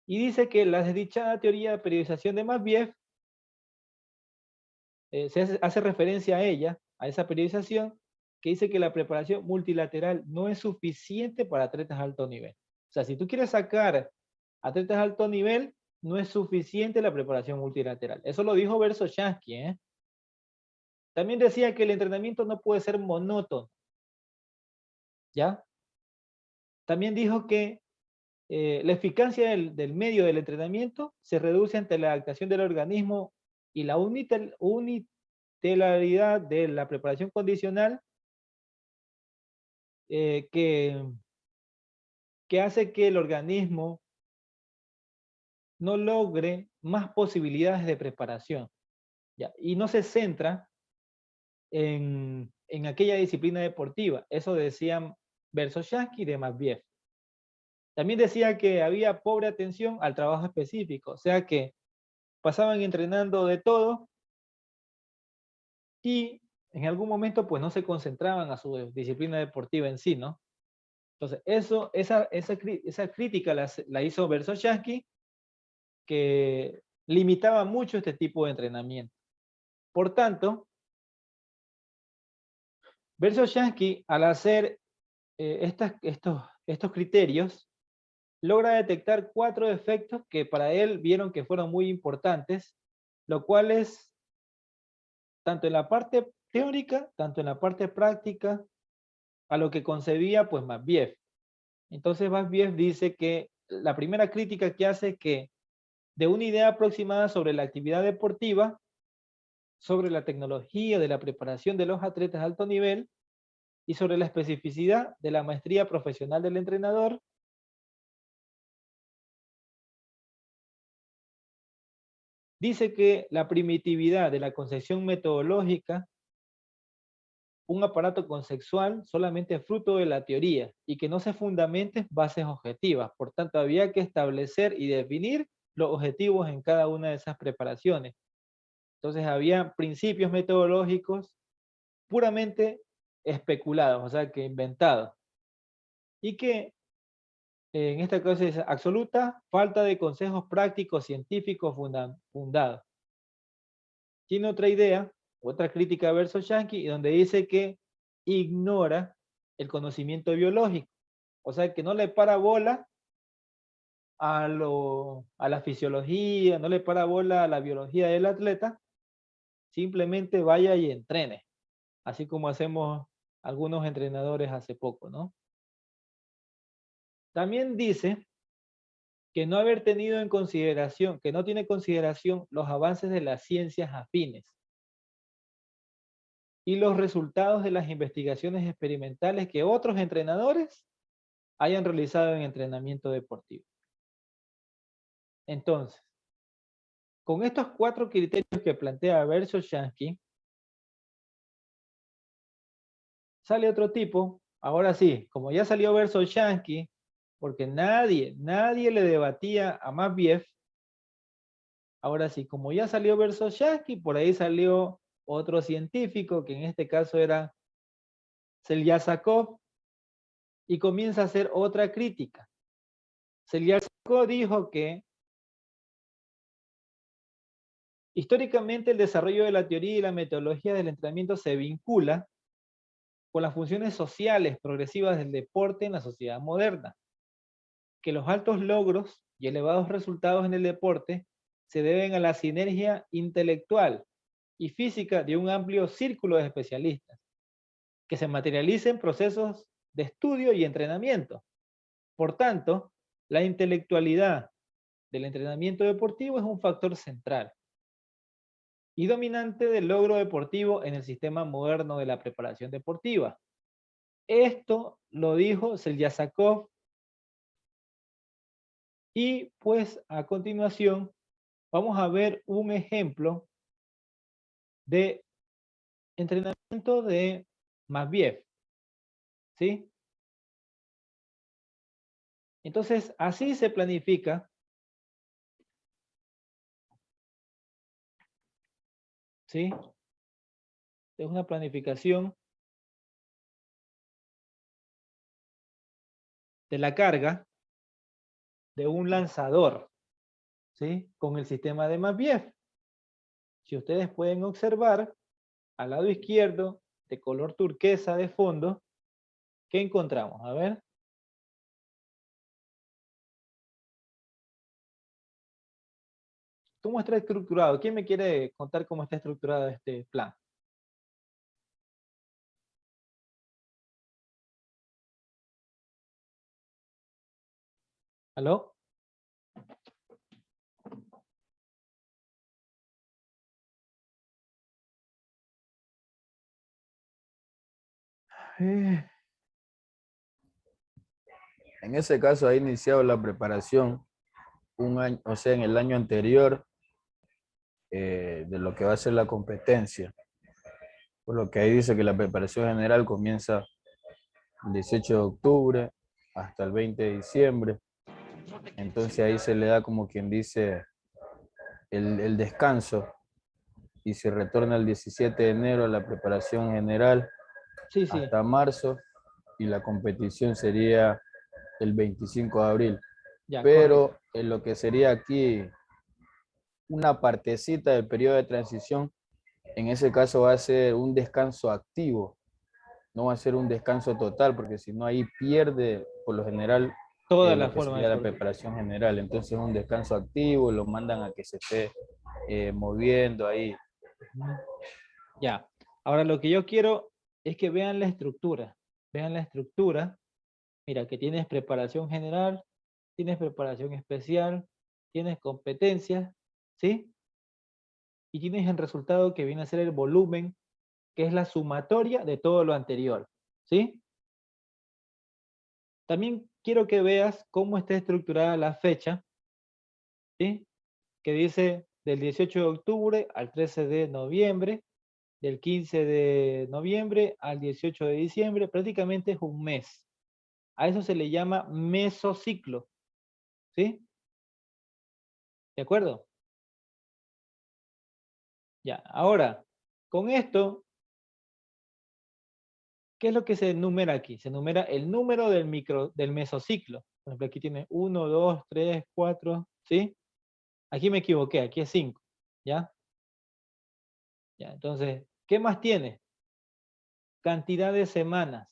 y dice que la desdichada teoría de periodización de Matveev se hace referencia a ella, a esa periodización, que dice que la preparación multilateral no es suficiente para atletas de alto nivel. O sea, si tú quieres sacar atletas de alto nivel, no es suficiente la preparación multilateral. Eso lo dijo Verzochansky, ¿eh? También decía que el entrenamiento no puede ser monótono, ¿ya? También dijo que la eficacia del medio del entrenamiento se reduce ante la adaptación del organismo y la unitelaridad de la preparación condicional que hace que el organismo no logre más posibilidades de preparación, ¿ya? Y no se centra en aquella disciplina deportiva. Eso decían Verzochansky de Matveev. También decía que había pobre atención al trabajo específico, o sea que pasaban entrenando de todo y en algún momento pues no se concentraban a su disciplina deportiva en sí, ¿no? Entonces, esa crítica la hizo Verzochansky, que limitaba mucho este tipo de entrenamiento. Por tanto, Verzochansky, al hacer estos criterios, logra detectar 4 efectos que para él vieron que fueron muy importantes, lo cual es tanto en la parte teórica, tanto en la parte práctica, a lo que concebía pues Matveev. Entonces Matveev dice que la primera crítica que hace es que de una idea aproximada sobre la actividad deportiva, sobre la tecnología de la preparación de los atletas de alto nivel y sobre la especificidad de la maestría profesional del entrenador, dice que la primitividad de la concepción metodológica, un aparato conceptual solamente es fruto de la teoría y que no se fundamente en bases objetivas. Por tanto, había que establecer y definir los objetivos en cada una de esas preparaciones. Entonces, había principios metodológicos puramente especulados, o sea, que inventados. Y que en esta cosa es absoluta falta de consejos prácticos científicos fundados. Tiene otra idea, otra crítica a Verzochansky, donde dice que ignora el conocimiento biológico. O sea, que no le para bola a la fisiología, no le para bola a la biología del atleta, simplemente vaya y entrene. Así como hacemos algunos entrenadores hace poco, ¿no? También dice que no haber tenido en consideración, que no tiene en consideración los avances de las ciencias afines y los resultados de las investigaciones experimentales que otros entrenadores hayan realizado en entrenamiento deportivo. Entonces, con estos 4 criterios que plantea Verzochansky, sale otro tipo, ahora sí, como ya salió Verzochansky, porque nadie le debatía a Matveev, ahora sí, como ya salió Verzochansky, por ahí salió otro científico, que en este caso era Selyazakov, y comienza a hacer otra crítica. Selyazakov dijo que históricamente el desarrollo de la teoría y la metodología del entrenamiento se vincula con las funciones sociales progresivas del deporte en la sociedad moderna, que los altos logros y elevados resultados en el deporte se deben a la sinergia intelectual y física de un amplio círculo de especialistas, que se materializa en procesos de estudio y entrenamiento. Por tanto, la intelectualidad del entrenamiento deportivo es un factor central. y dominante del logro deportivo en el sistema moderno de la preparación deportiva. Esto lo dijo Selyazakov. Y pues a continuación vamos a ver un ejemplo de entrenamiento de Matveev, ¿sí? Entonces, así se planifica, ¿sí? Es una planificación de la carga de un lanzador, ¿sí? Con el sistema de Matveev. Si ustedes pueden observar, al lado izquierdo, de color turquesa de fondo, ¿qué encontramos? A ver. ¿Cómo está estructurado? ¿Quién me quiere contar cómo está estructurado este plan? ¿Aló? En ese caso ha iniciado la preparación un año, o sea, en el año anterior de lo que va a ser la competencia. Por lo que ahí dice que la preparación general comienza el 18 de octubre hasta el 20 de diciembre. Entonces ahí se le da como quien dice el descanso y se retorna el 17 de enero a la preparación general hasta marzo y la competición sería el 25 de abril. Ya, pero en lo que sería aquí una partecita del periodo de transición, en ese caso va a ser un descanso activo, no va a ser un descanso total, porque si no ahí pierde por lo general toda lo la que forma sería de la preparación general. Entonces un descanso activo, lo mandan a que se esté moviendo ahí. Ya. Ahora lo que yo quiero es que vean la estructura. Vean la estructura. Mira, que tienes preparación general, tienes preparación especial, tienes competencias, ¿sí? Y tienes el resultado que viene a ser el volumen, que es la sumatoria de todo lo anterior, ¿sí? También quiero que veas cómo está estructurada la fecha, ¿sí? Que dice del 18 de octubre al 13 de noviembre, del 15 de noviembre al 18 de diciembre, prácticamente es un mes. A eso se le llama mesociclo, ¿sí? ¿De acuerdo? Ya, ahora, con esto, ¿qué es lo que se enumera aquí? Se enumera el número del mesociclo. Por ejemplo, aquí tiene 1, 2, 3, 4, ¿sí? Aquí me equivoqué, aquí es 5, ¿ya? Ya, entonces, ¿qué más tiene? Cantidad de semanas.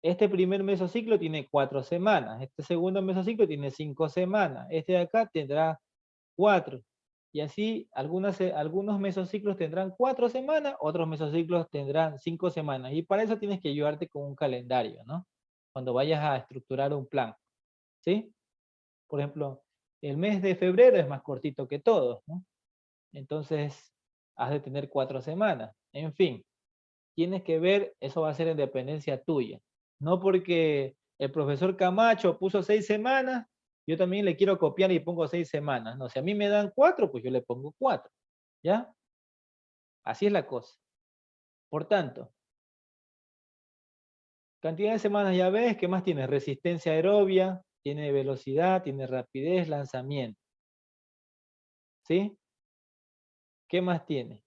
Este primer mesociclo tiene 4 semanas. Este segundo mesociclo tiene 5 semanas. Este de acá tendrá 4. Y así, algunos mesociclos tendrán 4 semanas, otros mesociclos tendrán 5 semanas. Y para eso tienes que ayudarte con un calendario, ¿no? Cuando vayas a estructurar un plan, ¿sí? Por ejemplo, el mes de febrero es más cortito que todos, ¿no? Entonces, has de tener 4 semanas. En fin, tienes que ver, eso va a ser en dependencia tuya. No porque el profesor Camacho puso 6 semanas, yo también le quiero copiar y pongo 6 semanas. No, si a mí me dan 4, pues yo le pongo 4. ¿Ya? Así es la cosa. Por tanto, cantidad de semanas ya ves, ¿qué más tiene? Resistencia aerobia, tiene velocidad, tiene rapidez, lanzamiento. ¿Sí? ¿Qué más tiene?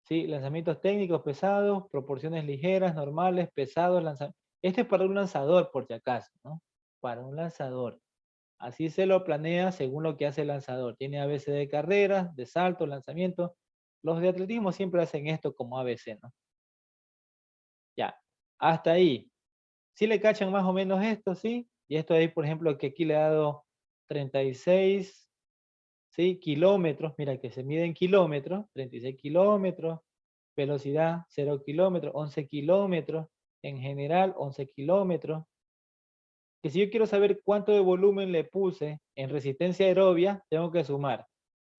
¿Sí? Lanzamientos técnicos pesados, proporciones ligeras, normales, pesados, lanzamientos. Este es para un lanzador, por si acaso, ¿no? Para un lanzador. Así se lo planea según lo que hace el lanzador. Tiene ABC de carreras, de salto, lanzamiento. Los de atletismo siempre hacen esto como ABC, ¿no? Ya, hasta ahí. ¿Sí le cachan más o menos esto, sí? Y esto ahí, por ejemplo, que aquí le he dado 36, ¿sí? Kilómetros, mira que se mide en kilómetros, 36 kilómetros, velocidad 0 kilómetros, 11 kilómetros, en general 11 kilómetros. Que si yo quiero saber cuánto de volumen le puse en resistencia aerobia, tengo que sumar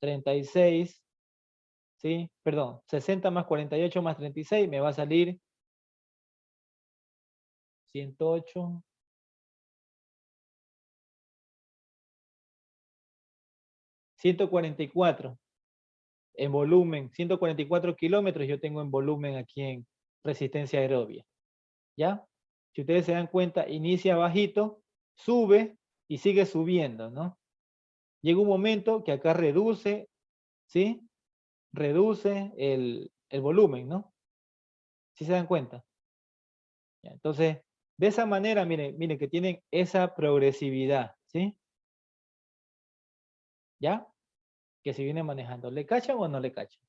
36, ¿sí? Perdón, 60 más 48 más 36 me va a salir 108. 144 en volumen, 144 kilómetros yo tengo en volumen aquí en resistencia aerobia. ¿Ya? Si ustedes se dan cuenta, inicia bajito, sube y sigue subiendo, ¿no? Llega un momento que acá reduce, ¿sí? Reduce el volumen, ¿no? ¿Sí se dan cuenta? Ya, entonces, de esa manera, miren que tienen esa progresividad, ¿sí? ¿Ya? Que se viene manejando. ¿Le cachan o no le cachan?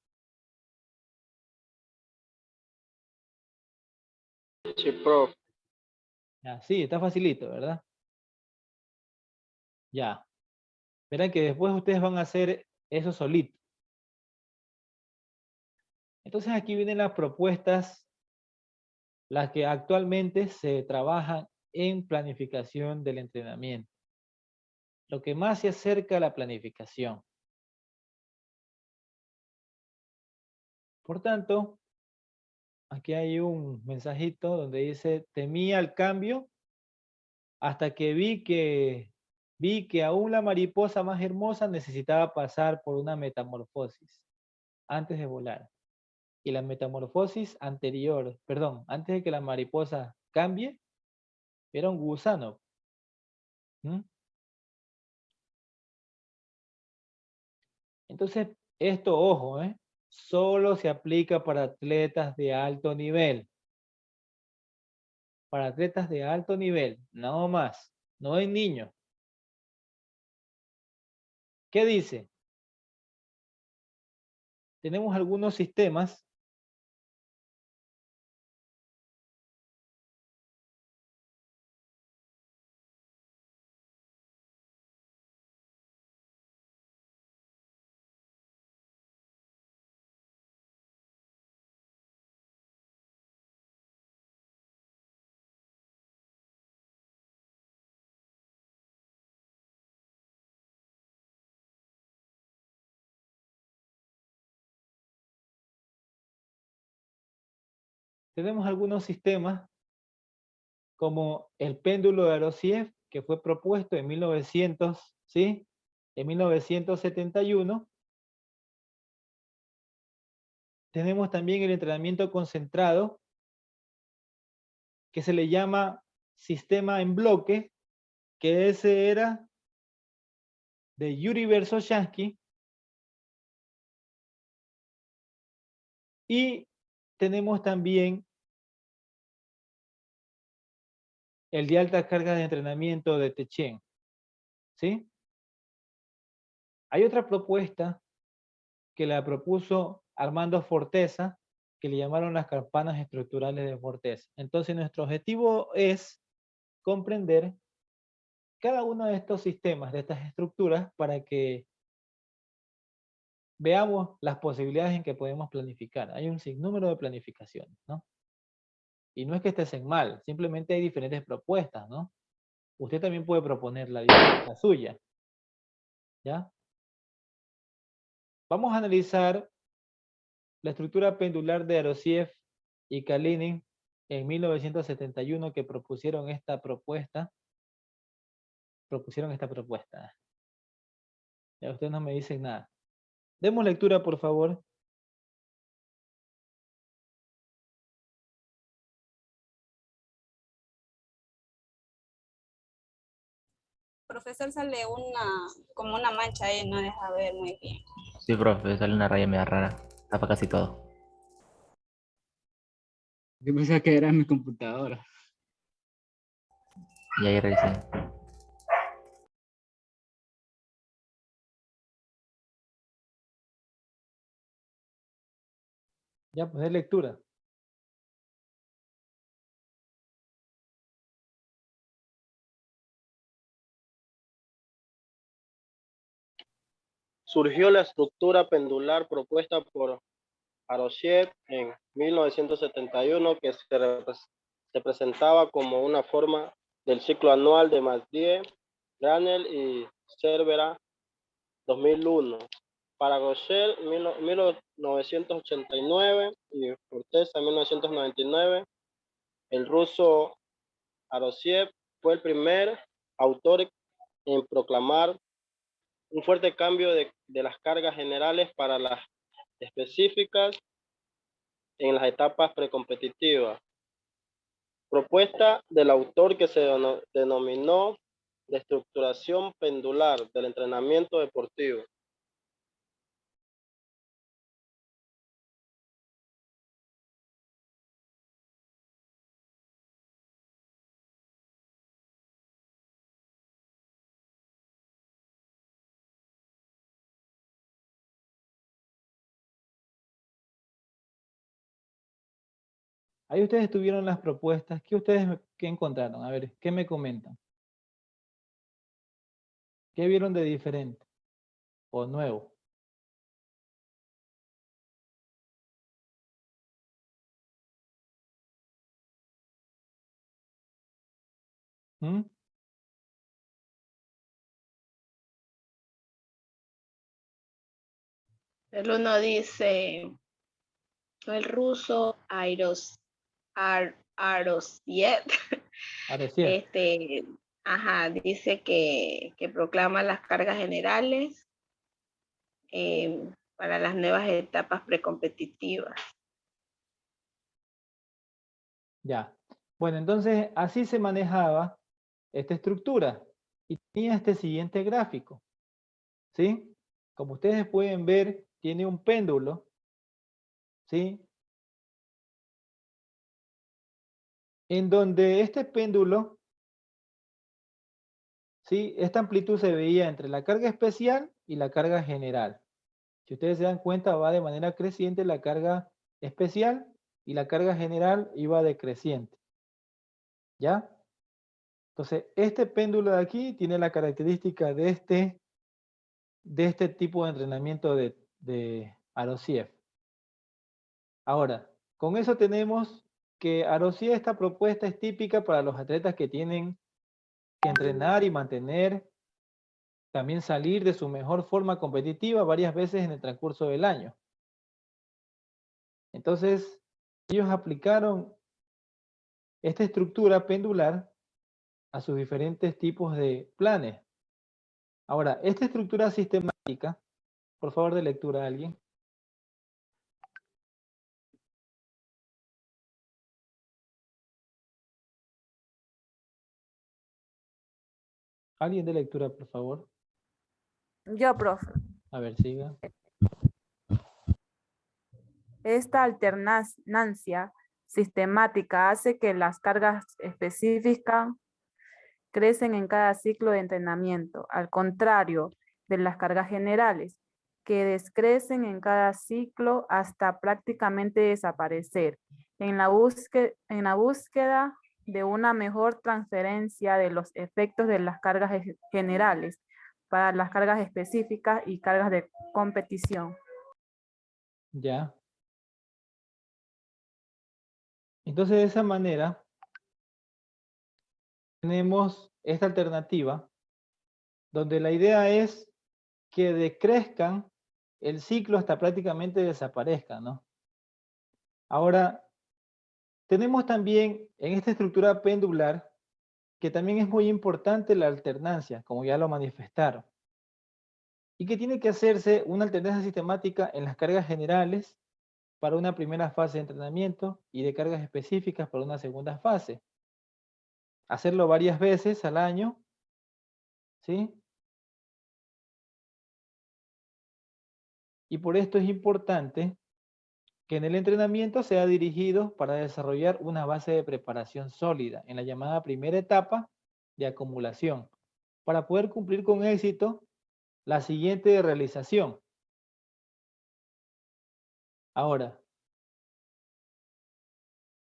Sí, profe. Ya, sí, está facilito, ¿verdad? Ya. Verán que después ustedes van a hacer eso solito. Entonces aquí vienen las propuestas, las que actualmente se trabajan en planificación del entrenamiento. Lo que más se acerca a la planificación. Por tanto, aquí hay un mensajito donde dice, temía el cambio hasta que vi que aún la mariposa más hermosa necesitaba pasar por una metamorfosis antes de volar. Y la metamorfosis anterior, perdón, antes de que la mariposa cambie, era un gusano. ¿Mm? Entonces, esto, ojo, solo se aplica para atletas de alto nivel. Para atletas de alto nivel, no más, no en niños. ¿Qué dice? Tenemos algunos sistemas como el péndulo de Arosiev, que fue propuesto en 1900, ¿sí? En 1971. Tenemos también el entrenamiento concentrado, que se le llama sistema en bloque, que ese era de Yuri Verkhoshansky. Y tenemos también el de alta carga de entrenamiento de Techen, ¿sí? Hay otra propuesta que la propuso Armando Forteza, que le llamaron las campanas estructurales de Forteza. Entonces, nuestro objetivo es comprender cada uno de estos sistemas, de estas estructuras, para que veamos las posibilidades en que podemos planificar. Hay un sinnúmero de planificaciones, ¿no? Y no es que estén mal, simplemente hay diferentes propuestas, ¿no? Usted también puede proponer la suya, ¿ya? Vamos a analizar la estructura pendular de Arosiev y Kalinin en 1971 que propusieron esta propuesta. Ya ustedes no me dicen nada. Demos lectura, por favor. Profesor, sale como una mancha ahí, no deja ver muy bien. Sí, profe, sale una raya media rara. Tapa casi todo. Yo pensaba que era mi computadora. Y ahí revisé. Ya, pues de lectura. Surgió la estructura pendular propuesta por Arosiev en 1971 que se presentaba como una forma del ciclo anual de Mathieu, Granel y Cervera 2001 para Rochelle 1989 y Forteza 1999. El ruso Arosiev fue el primer autor en proclamar un fuerte cambio de las cargas generales para las específicas en las etapas precompetitivas. Propuesta del autor que se denominó de estructuración pendular del entrenamiento deportivo. Ahí ustedes tuvieron las propuestas. ¿Qué encontraron? A ver, ¿qué me comentan? ¿Qué vieron de diferente o nuevo? ¿Mm? El uno dice, el ruso Arosiev, Arosiev. dice que proclama las cargas generales para las nuevas etapas precompetitivas. Ya. Bueno, entonces así se manejaba esta estructura y tenía este siguiente gráfico. ¿Sí? Como ustedes pueden ver, tiene un péndulo. ¿Sí? En donde este péndulo, ¿sí? Esta amplitud se veía entre la carga especial y la carga general. Si ustedes se dan cuenta, va de manera creciente la carga especial y la carga general iba decreciente. ¿Ya? Entonces, este péndulo de aquí tiene la característica de este tipo de entrenamiento de Arosiev. Ahora, con eso tenemos que Arosiev, esta propuesta es típica para los atletas que tienen que entrenar y mantener, también salir de su mejor forma competitiva varias veces en el transcurso del año. Entonces, ellos aplicaron esta estructura pendular a sus diferentes tipos de planes. Ahora, esta estructura sistemática, por favor de lectura a alguien. ¿Alguien de lectura, por favor? Yo, profe. A ver, siga. Esta alternancia sistemática hace que las cargas específicas crecen en cada ciclo de entrenamiento, al contrario de las cargas generales, que descrecen en cada ciclo hasta prácticamente desaparecer, en la búsqueda de una mejor transferencia de los efectos de las cargas generales para las cargas específicas y cargas de competición. Ya. Entonces, de esa manera, tenemos esta alternativa, donde la idea es que decrezcan el ciclo hasta prácticamente desaparezcan, ¿no? Ahora, tenemos también en esta estructura pendular, que también es muy importante la alternancia, como ya lo manifestaron, y que tiene que hacerse una alternancia sistemática en las cargas generales para una primera fase de entrenamiento y de cargas específicas para una segunda fase. Hacerlo varias veces al año, ¿sí? Y por esto es importante que en el entrenamiento sea dirigido para desarrollar una base de preparación sólida en la llamada primera etapa de acumulación, para poder cumplir con éxito la siguiente realización. Ahora,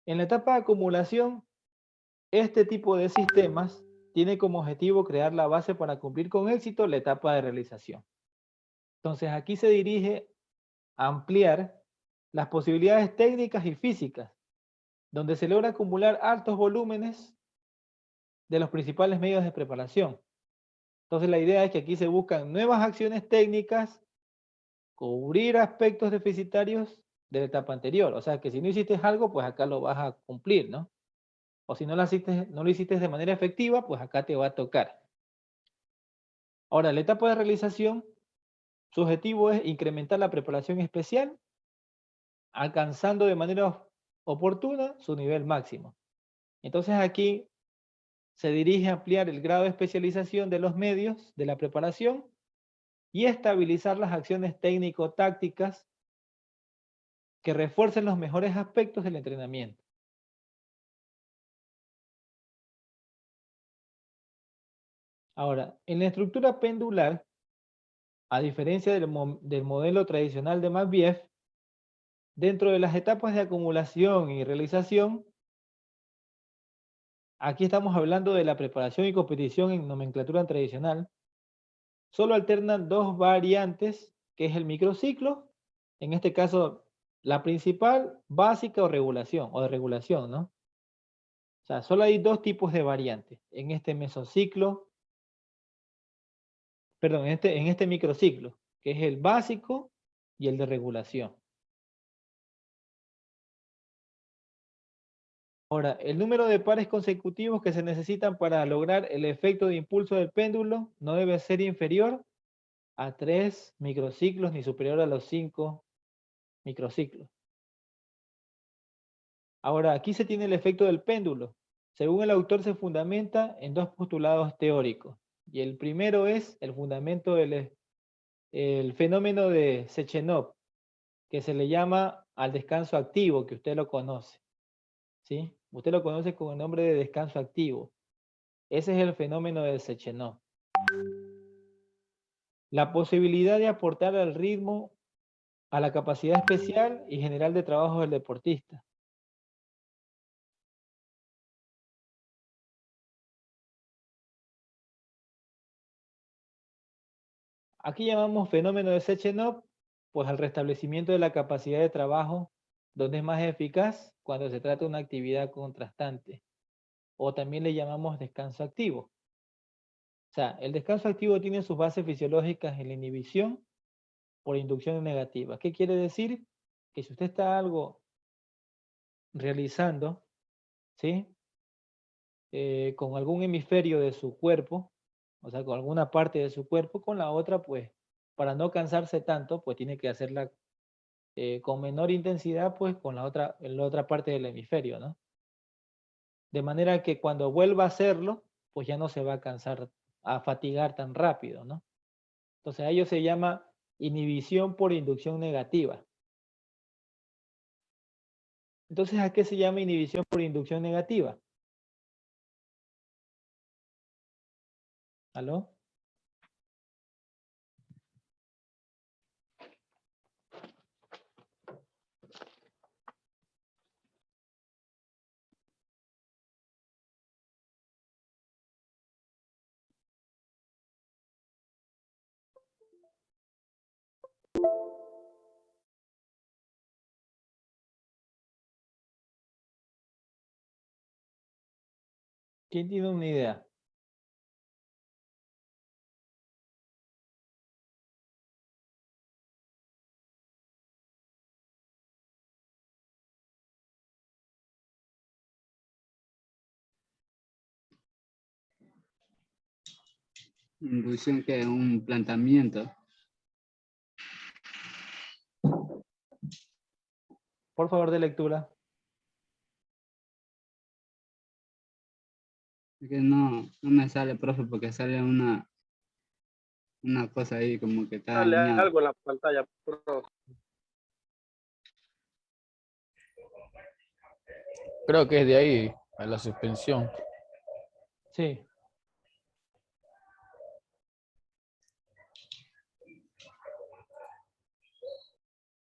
en la etapa de acumulación, este tipo de sistemas tiene como objetivo crear la base para cumplir con éxito la etapa de realización. Entonces aquí se dirige a ampliar las posibilidades técnicas y físicas, donde se logra acumular altos volúmenes de los principales medios de preparación. Entonces la idea es que aquí se buscan nuevas acciones técnicas cubrir aspectos deficitarios de la etapa anterior. O sea que si no hiciste algo, pues acá lo vas a cumplir, ¿no? O si no lo hiciste de manera efectiva, pues acá te va a tocar. Ahora, la etapa de realización, su objetivo es incrementar la preparación especial, alcanzando de manera oportuna su nivel máximo. Entonces aquí se dirige a ampliar el grado de especialización de los medios de la preparación y estabilizar las acciones técnico-tácticas que refuercen los mejores aspectos del entrenamiento. Ahora, en la estructura pendular, a diferencia del modelo tradicional de Matveev, dentro de las etapas de acumulación y realización, aquí estamos hablando de la preparación y competición en nomenclatura tradicional, solo alternan dos variantes, que es el microciclo, en este caso la principal, básica o de regulación, ¿no? O sea, solo hay dos tipos de variantes, en este mesociclo, perdón, en este microciclo, que es el básico y el de regulación. Ahora, el número de pares consecutivos que se necesitan para lograr el efecto de impulso del péndulo no debe ser inferior a 3 microciclos ni superior a los 5 microciclos. Ahora, aquí se tiene el efecto del péndulo. Según el autor, se fundamenta en dos postulados teóricos. Y el primero es el fundamento del fenómeno de Sechenov, que se le llama al descanso activo, que usted lo conoce. ¿Sí? Usted lo conoce con el nombre de descanso activo. Ese es el fenómeno de Sechenov. La posibilidad de aportar al ritmo, a la capacidad especial y general de trabajo del deportista. Aquí llamamos fenómeno de Sechenov, pues al restablecimiento de la capacidad de trabajo, donde es más eficaz cuando se trata de una actividad contrastante. O también le llamamos descanso activo. O sea, el descanso activo tiene sus bases fisiológicas en la inhibición por inducción negativa. ¿Qué quiere decir? Que si usted está algo realizando, ¿sí? Con algún hemisferio de su cuerpo, o sea, con alguna parte de su cuerpo, con la otra, pues, para no cansarse tanto, pues tiene que hacerla con menor intensidad, pues, con la otra parte del hemisferio, ¿no? De manera que cuando vuelva a hacerlo, pues ya no se va a cansar, a fatigar tan rápido, ¿no? Entonces, a ello se llama inhibición por inducción negativa. Entonces, ¿a qué se llama inhibición por inducción negativa? ¿Aló? ¿Quién tiene una idea? Inducción que un planteamiento. Por favor, de lectura. Es que no me sale, profe, porque sale una cosa ahí como que está Dale dañada. algo en la pantalla, profe. Creo que es de ahí, a la suspensión. Sí.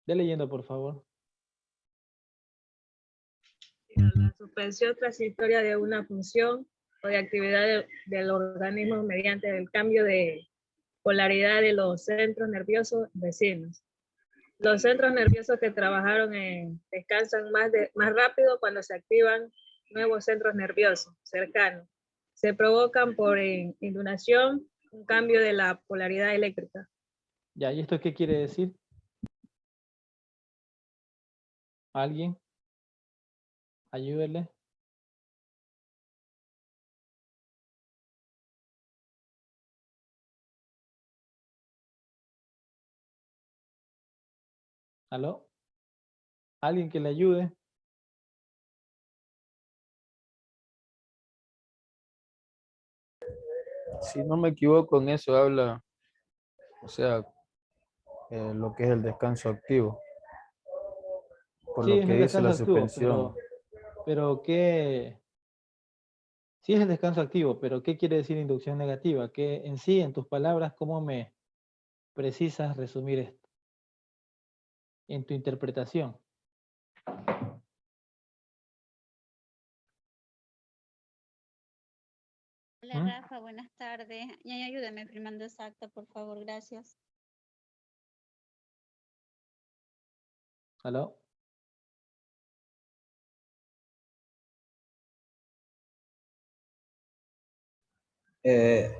De leyendo, por favor. La suspensión transitoria de una función o de actividad del organismo mediante el cambio de polaridad de los centros nerviosos vecinos. Los centros nerviosos que trabajaron descansan más rápido cuando se activan nuevos centros nerviosos cercanos. Se provocan por inducción un cambio de la polaridad eléctrica. Ya, ¿y esto qué quiere decir? ¿Alguien? Ayúdele. ¿Aló? ¿Alguien que le ayude? Si no me equivoco, en eso habla, o sea, lo que es el descanso activo, por Sí, lo es que el dice la descanso activo, suspensión. pero ¿qué? Sí es el descanso activo, pero ¿qué quiere decir inducción negativa? ¿Qué en sí, en tus palabras, cómo me precisas resumir esto? En tu interpretación. Hola ¿Mm? Rafa, buenas tardes. Y ayúdame firmando esa acta, por favor, gracias. ¿Aló? Eh,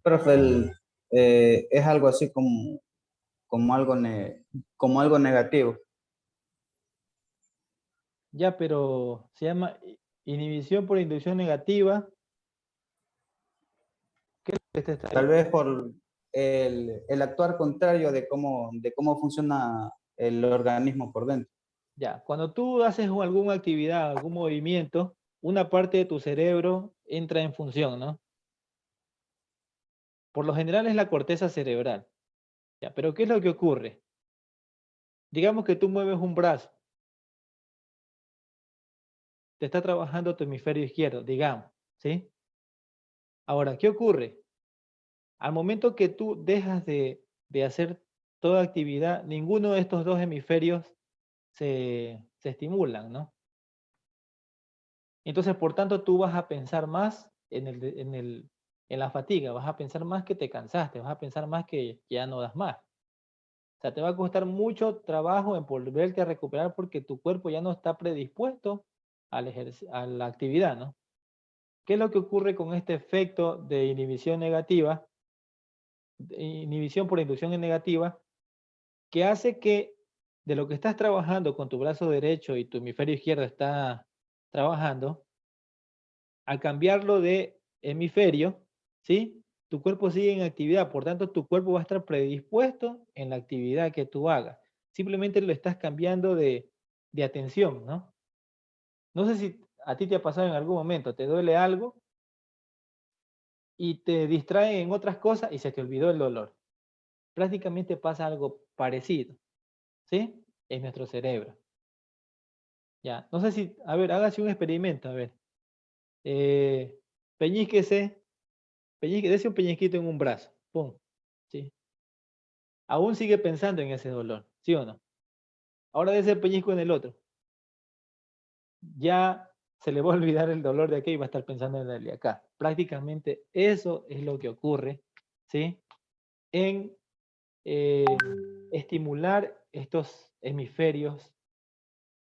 Profe, es algo así como como algo negativo. Ya, pero se llama inhibición por inducción negativa. ¿Qué es lo que te está Tal diciendo? vez por el actuar contrario de cómo funciona el organismo por dentro. Ya, cuando tú haces alguna actividad, algún movimiento, una parte de tu cerebro entra en función, ¿no? Por lo general es la corteza cerebral. Ya, pero ¿qué es lo que ocurre? Digamos que tú mueves un brazo. Te está trabajando tu hemisferio izquierdo, digamos, ¿sí? Ahora, ¿qué ocurre? Al momento que tú dejas de hacer toda actividad, ninguno de estos dos hemisferios se estimulan, ¿no? Entonces, por tanto, tú vas a pensar más en la fatiga, vas a pensar más que te cansaste, vas a pensar más que ya no das más. O sea, te va a costar mucho trabajo en volverte a recuperar porque tu cuerpo ya no está predispuesto a la actividad, ¿no? ¿Qué es lo que ocurre con este efecto de inhibición negativa? Inhibición por inducción negativa, que hace que de lo que estás trabajando con tu brazo derecho y tu hemisferio izquierdo está trabajando, al cambiarlo de hemisferio, ¿sí? Tu cuerpo sigue en actividad, por tanto tu cuerpo va a estar predispuesto en la actividad que tú hagas. Simplemente lo estás cambiando de atención, ¿no? No sé si a ti te ha pasado en algún momento, te duele algo y te distrae en otras cosas y se te olvidó el dolor. Prácticamente pasa algo parecido, ¿sí? En nuestro cerebro. Ya, no sé si, a ver, hágase un experimento, a ver. Peñísquese, dese un peñisquito en un brazo, pum, ¿sí? Aún sigue pensando en ese dolor, ¿sí o no? Ahora dese el peñisco en el otro. Ya se le va a olvidar el dolor de aquí y va a estar pensando en el de acá. Prácticamente eso es lo que ocurre, ¿sí? En estimular estos hemisferios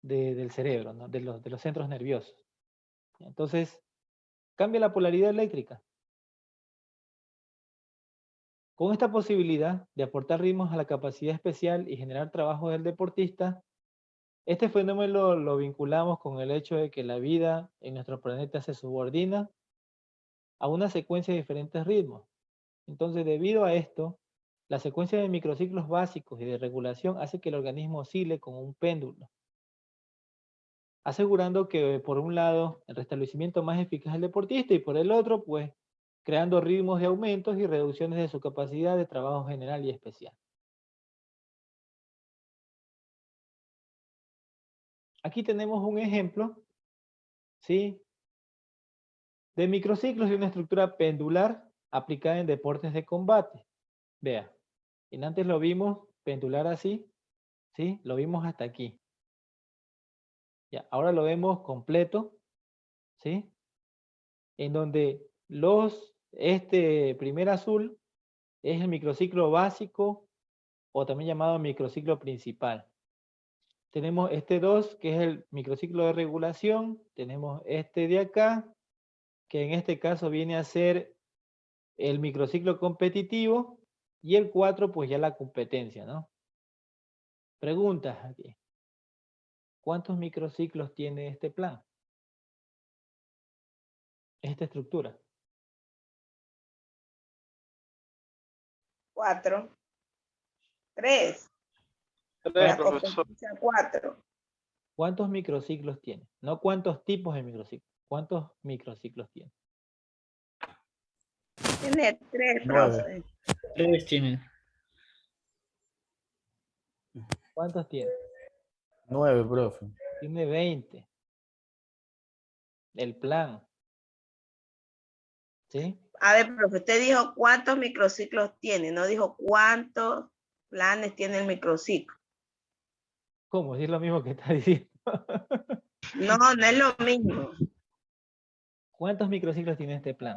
del cerebro, ¿no? de los centros nerviosos. Entonces, cambia la polaridad eléctrica. Con esta posibilidad de aportar ritmos a la capacidad especial y generar trabajo del deportista, este fenómeno lo vinculamos con el hecho de que la vida en nuestro planeta se subordina a una secuencia de diferentes ritmos. Entonces, debido a esto, la secuencia de microciclos básicos y de regulación hace que el organismo oscile como un péndulo, asegurando que por un lado el restablecimiento más eficaz del deportista y por el otro, pues, creando ritmos de aumentos y reducciones de su capacidad de trabajo general y especial. Aquí tenemos un ejemplo, ¿sí? De microciclos de una estructura pendular aplicada en deportes de combate. Vea, y antes lo vimos pendular así, ¿sí? Lo vimos hasta aquí. Ya, ahora lo vemos completo, ¿sí? En donde este primer azul es el microciclo básico o también llamado microciclo principal. Tenemos este 2, que es el microciclo de regulación. Tenemos este de acá, que en este caso viene a ser el microciclo competitivo. Y el 4, pues ya la competencia, ¿no? Preguntas aquí. ¿cuántos microciclos tiene este plan? Esta estructura. 4. 3. 3, profesor. 4. ¿Cuántos microciclos tiene? No cuántos tipos de microciclos. ¿Cuántos microciclos tiene? Tiene 3, 9. profe. 3 tiene. ¿Cuántos tiene? 9, profe. Tiene 20. El plan. ¿Sí? A ver, profe, usted dijo cuántos microciclos tiene, no dijo cuántos planes tiene el microciclo. ¿Cómo? Si es lo mismo que está diciendo. No, no es lo mismo. ¿Cuántos microciclos tiene este plan?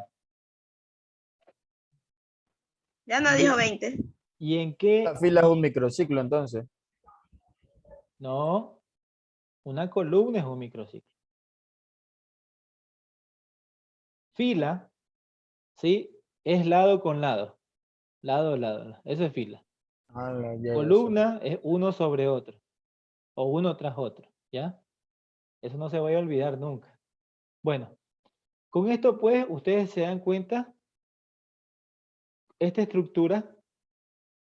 Ya no dijo 20. ¿Y en qué? La fila es un microciclo, entonces. No. Una columna es un microciclo. Fila, ¿sí? Es lado con lado. Lado, lado. Eso es fila. Columna es uno sobre otro. O uno tras otro. ¿Ya? Eso no se vaya a olvidar nunca. Bueno. Con esto, pues, ustedes se dan cuenta esta estructura,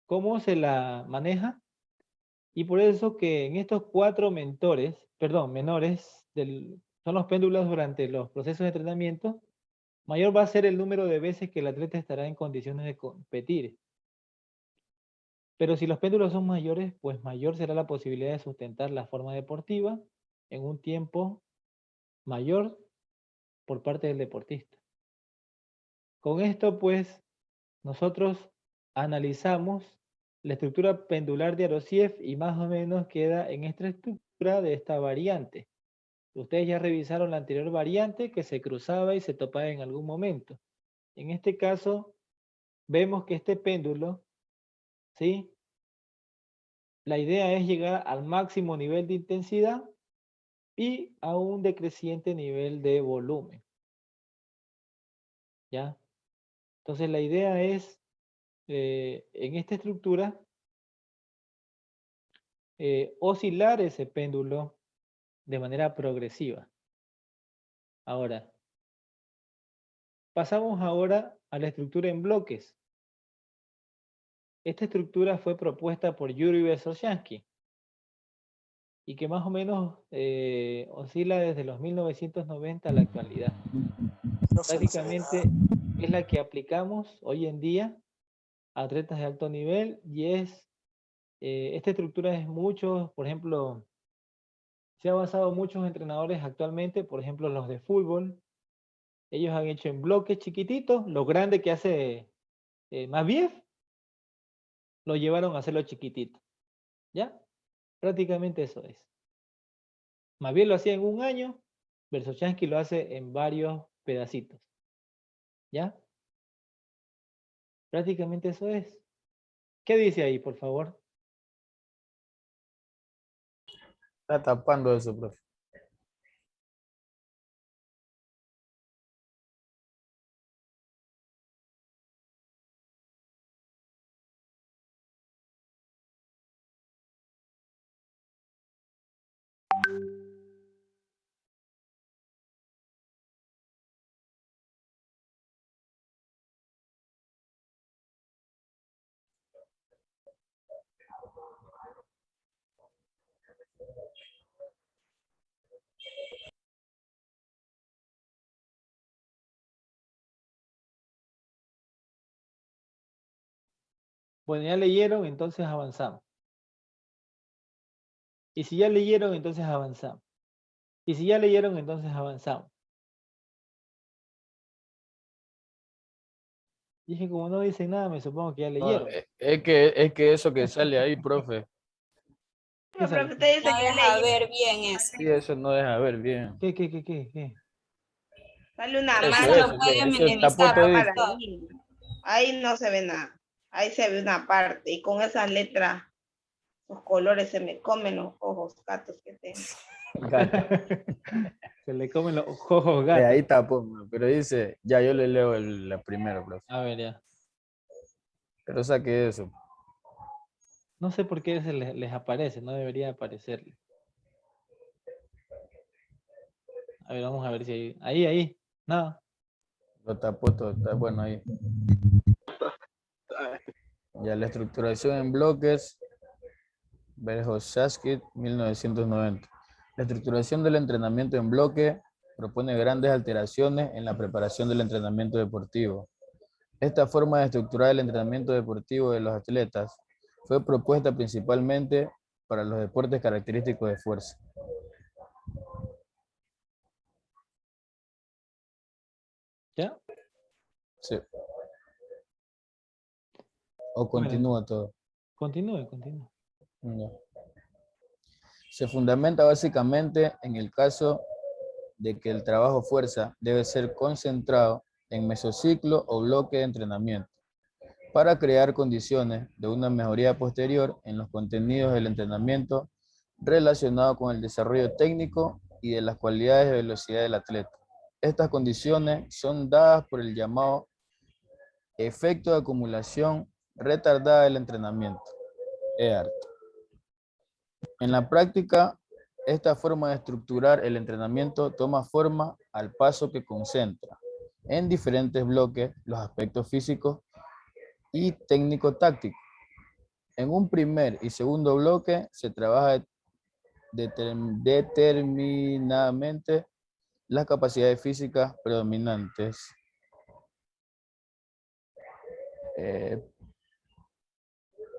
cómo se la maneja, y por eso que en estos 4 menores, son los péndulos durante los procesos de entrenamiento, mayor va a ser el número de veces que el atleta estará en condiciones de competir. Pero si los péndulos son mayores, pues mayor será la posibilidad de sustentar la forma deportiva en un tiempo mayor por parte del deportista. Con esto, pues, nosotros analizamos la estructura pendular de Arosiev y más o menos queda en esta estructura de esta variante. Ustedes ya revisaron la anterior variante que se cruzaba y se topaba en algún momento. En este caso, vemos que este péndulo, ¿sí? La idea es llegar al máximo nivel de intensidad y a un decreciente nivel de volumen. ¿Ya? Entonces la idea es, en esta estructura, oscilar ese péndulo de manera progresiva. Ahora, pasamos ahora a la estructura en bloques. Esta estructura fue propuesta por Yuri Berzozhansky y que más o menos oscila desde los 1990 a la actualidad. Prácticamente es la que aplicamos hoy en día a atletas de alto nivel y esta estructura es mucho, por ejemplo, se ha basado muchos entrenadores actualmente, por ejemplo los de fútbol, ellos han hecho en bloques chiquititos, lo grande que hace Maviev, lo llevaron a hacerlo chiquitito, ¿ya? Prácticamente eso es. Maviev lo hacía en un año, Berzozhansky lo hace en varios pedacitos, ¿ya? Prácticamente eso es. ¿Qué dice ahí, por favor? Está tapando eso, profe. Bueno, ya leyeron, entonces avanzamos. Y si ya leyeron, entonces avanzamos. Y si ya leyeron, entonces avanzamos. Dije, como no dicen nada, me supongo que ya No, leyeron. es que eso que sale ahí, profe, No, profe, usted dice No que ya deja leí. ver bien eso. sí, eso no deja ver bien. ¿Qué? Sale una Eso, mancha. Maestro, puede eso tapó minimizar, todo. por favor. Ahí no se ve nada. Ahí se ve una parte. Y con esas letras, los colores se me comen los ojos gatos que tengo. Se le comen los ojos gatos. Ahí tapó, pero dice, ya yo le leo la primera, profe. A ver, ya. Pero saque eso. No sé por qué les aparece, no debería aparecerle. A ver, vamos a ver si hay. Ahí. No. Lo tapó todo, está bueno ahí. Ya la estructuración en bloques, Berhoshaskit, 1990. La estructuración del entrenamiento en bloque propone grandes alteraciones en la preparación del entrenamiento deportivo. Esta forma de estructurar el entrenamiento deportivo de los atletas fue propuesta principalmente para los deportes característicos de fuerza. ¿Ya? Sí. ¿O continúa Bueno, todo? continúe. Ya. Se fundamenta básicamente en el caso de que el trabajo fuerza debe ser concentrado en mesociclo o bloque de entrenamiento para crear condiciones de una mejoría posterior en los contenidos del entrenamiento relacionado con el desarrollo técnico y de las cualidades de velocidad del atleta. Estas condiciones son dadas por el llamado efecto de acumulación retardada del entrenamiento, EART. En la práctica, esta forma de estructurar el entrenamiento toma forma al paso que concentra en diferentes bloques los aspectos físicos y técnico-tácticos. En un primer y segundo bloque se trabaja determinadamente las capacidades físicas predominantes. De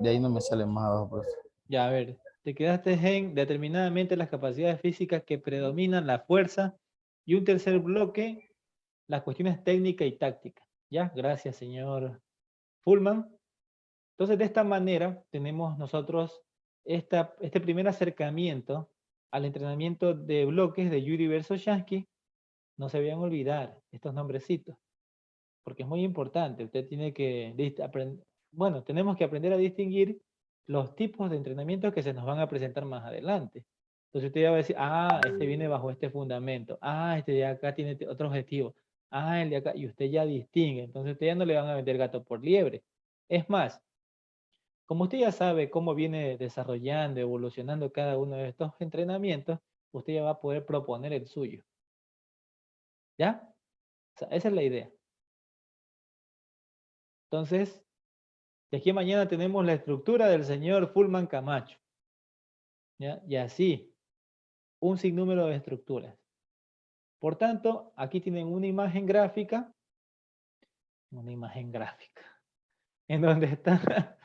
ahí no me sale más abajo, profe. Ya, a ver. Te quedaste en determinadamente las capacidades físicas que predominan la fuerza y un tercer bloque, las cuestiones técnicas y tácticas. ¿Ya? Gracias, señor Fullman. Entonces, de esta manera, tenemos nosotros este primer acercamiento al entrenamiento de bloques de Yuri Versochansky. No se vayan a olvidar estos nombrecitos, porque es muy importante. Usted tiene que aprender, bueno, tenemos que aprender a distinguir los tipos de entrenamientos que se nos van a presentar más adelante. Entonces usted ya va a decir, este viene bajo este fundamento, este de acá tiene otro objetivo, el de acá, y usted ya distingue. Entonces usted ya no le van a vender gato por liebre. Es más, como usted ya sabe cómo viene desarrollando, evolucionando cada uno de estos entrenamientos, usted ya va a poder proponer el suyo. ¿Ya? O sea, esa es la idea. Entonces, de aquí a mañana tenemos la estructura del señor Fullman Camacho. ¿Ya? Y así, un sinnúmero de estructuras. Por tanto, aquí tienen una imagen gráfica, en donde está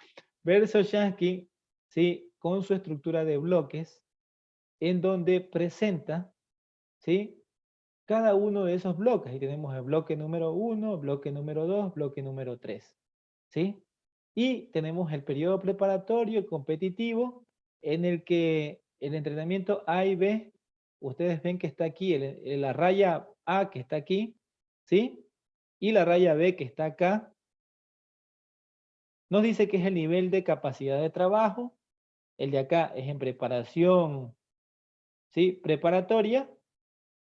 Versochansky, ¿sí? Con su estructura de bloques, en donde presenta, ¿sí? Cada uno de esos bloques. Ahí tenemos el bloque número 1, bloque número 2, bloque número 3, ¿sí? Y tenemos el periodo preparatorio, el competitivo, en el que el entrenamiento A y B, ustedes ven que está aquí, la raya A que está aquí, ¿sí? Y la raya B que está acá. Nos dice que es el nivel de capacidad de trabajo. El de acá es en preparación, ¿sí? Preparatoria.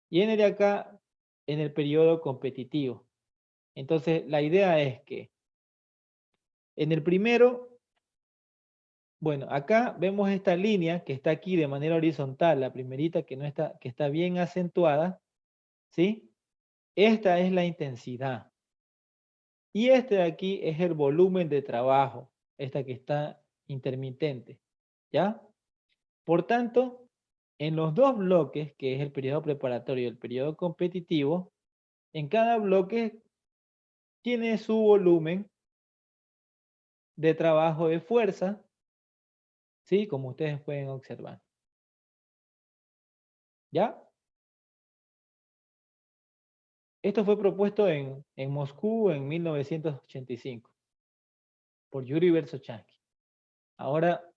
Y en el de acá, en el periodo competitivo. Entonces, la idea es que en el primero, bueno, acá vemos esta línea que está aquí de manera horizontal, la primerita que está bien acentuada, ¿sí? Esta es la intensidad. Y este de aquí es el volumen de trabajo, esta que está intermitente, ¿ya? Por tanto, en los dos bloques, que es el periodo preparatorio y el periodo competitivo, en cada bloque tiene su volumen de trabajo de fuerza, ¿sí? Como ustedes pueden observar. ¿Ya? Esto fue propuesto en Moscú en 1985 por Yuri Versochansky. Ahora,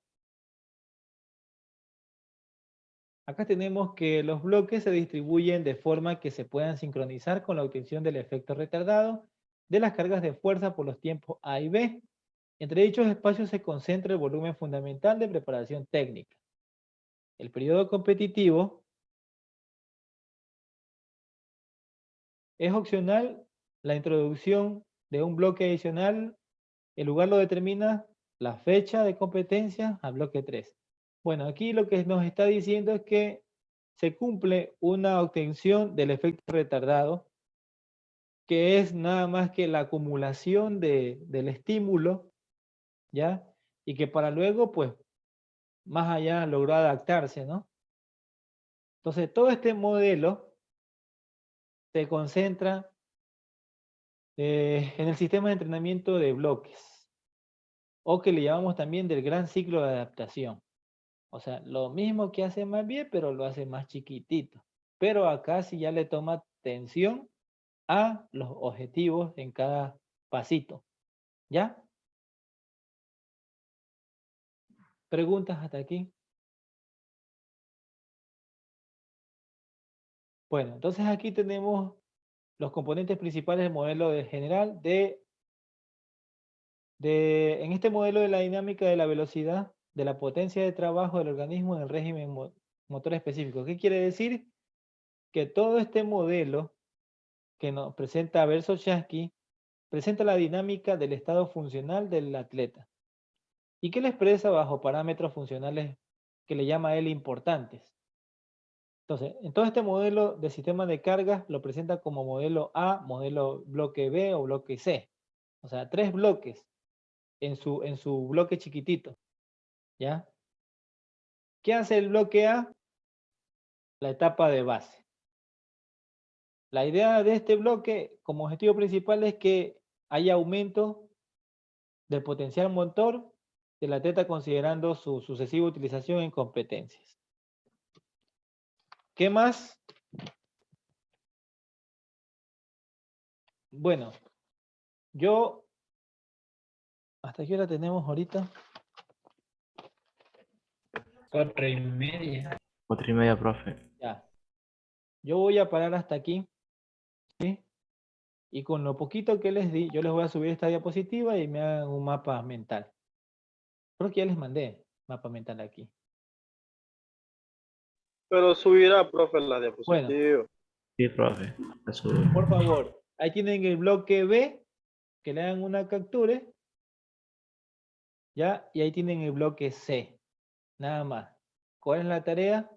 acá tenemos que los bloques se distribuyen de forma que se puedan sincronizar con la obtención del efecto retardado de las cargas de fuerza por los tiempos A y B. Entre dichos espacios se concentra el volumen fundamental de preparación técnica. El periodo competitivo es opcional la introducción de un bloque adicional. El lugar lo determina la fecha de competencia al bloque 3. Bueno, aquí lo que nos está diciendo es que se cumple una obtención del efecto retardado, que es nada más que la acumulación del estímulo, ¿ya? Y que para luego, pues, más allá logró adaptarse, ¿no? Entonces, todo este modelo se concentra en el sistema de entrenamiento de bloques, o que le llamamos también del gran ciclo de adaptación. O sea, lo mismo que hace más bien, pero lo hace más chiquitito. Pero acá sí ya le toma atención a los objetivos en cada pasito. ¿Ya? ¿Preguntas hasta aquí? Bueno, entonces aquí tenemos los componentes principales del modelo general en este modelo de la dinámica de la velocidad, de la potencia de trabajo del organismo en el régimen motor específico. ¿Qué quiere decir? Que todo este modelo que nos presenta Versochansky presenta la dinámica del estado funcional del atleta. ¿Y qué le expresa bajo parámetros funcionales que le llama él importantes? Entonces, en todo este modelo de sistema de cargas lo presenta como modelo A, modelo bloque B o bloque C. O sea, 3 bloques en su bloque chiquitito. ¿Ya? ¿Qué hace el bloque A? La etapa de base. La idea de este bloque como objetivo principal es que haya aumento del potencial motor del atleta considerando su sucesiva utilización en competencias. ¿Qué más? Bueno, ¿hasta qué hora tenemos ahorita? 4:30. 4:30, profe. Ya. Yo voy a parar hasta aquí. ¿Sí? Y con lo poquito que les di, yo les voy a subir esta diapositiva y me hagan un mapa mental. Creo que ya les mandé mapa mental aquí. Pero subirá, profe, la diapositiva. Bueno. Sí, profe. Por favor, ahí tienen el bloque B, que le hagan una captura. ¿Ya? Y ahí tienen el bloque C. Nada más. ¿Cuál es la tarea?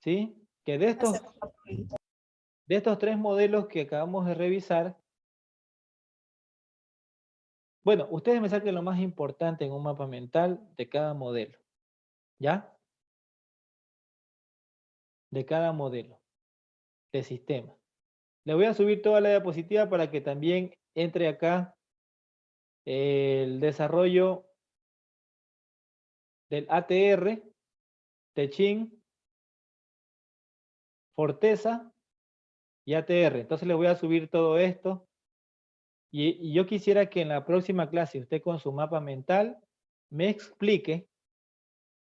¿Sí? Que de estos 3 modelos que acabamos de revisar, bueno, ustedes me saquen lo más importante en un mapa mental de cada modelo. ¿Ya? De cada modelo de sistema. Le voy a subir toda la diapositiva para que también entre acá el desarrollo del ATR, Techin, Forteza y ATR. Entonces les voy a subir todo esto. Y yo quisiera que en la próxima clase usted con su mapa mental me explique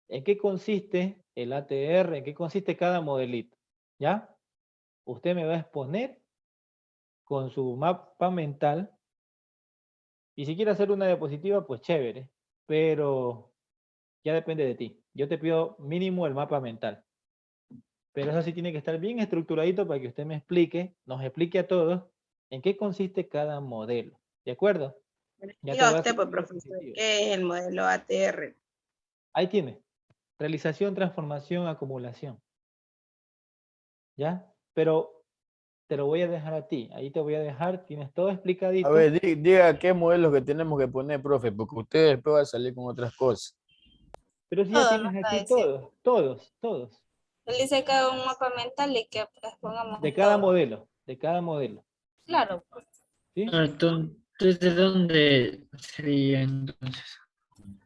en qué consiste el ATR, en qué consiste cada modelito. ¿Ya? Usted me va a exponer con su mapa mental. Y si quiere hacer una diapositiva, pues chévere. Pero ya depende de ti. Yo te pido mínimo el mapa mental. Pero eso sí tiene que estar bien estructuradito para que usted me explique, nos explique a todos en qué consiste cada modelo. ¿De acuerdo? Ya Diga usted, pues, profesor, ¿qué es el modelo ATR? Ahí tiene. Realización, transformación, acumulación. ¿Ya? Pero te lo voy a dejar a ti. Ahí te voy a dejar, tienes todo explicadito. A ver, diga qué modelos que tenemos que poner, profe, porque usted después va a salir con otras cosas. Pero si ya tienes aquí todos. Él dice que haga un mapa mental y que pues, pongamos De cada todo. modelo, de cada modelo. Claro. Pues. ¿Sí? Entonces, ¿de dónde sería entonces?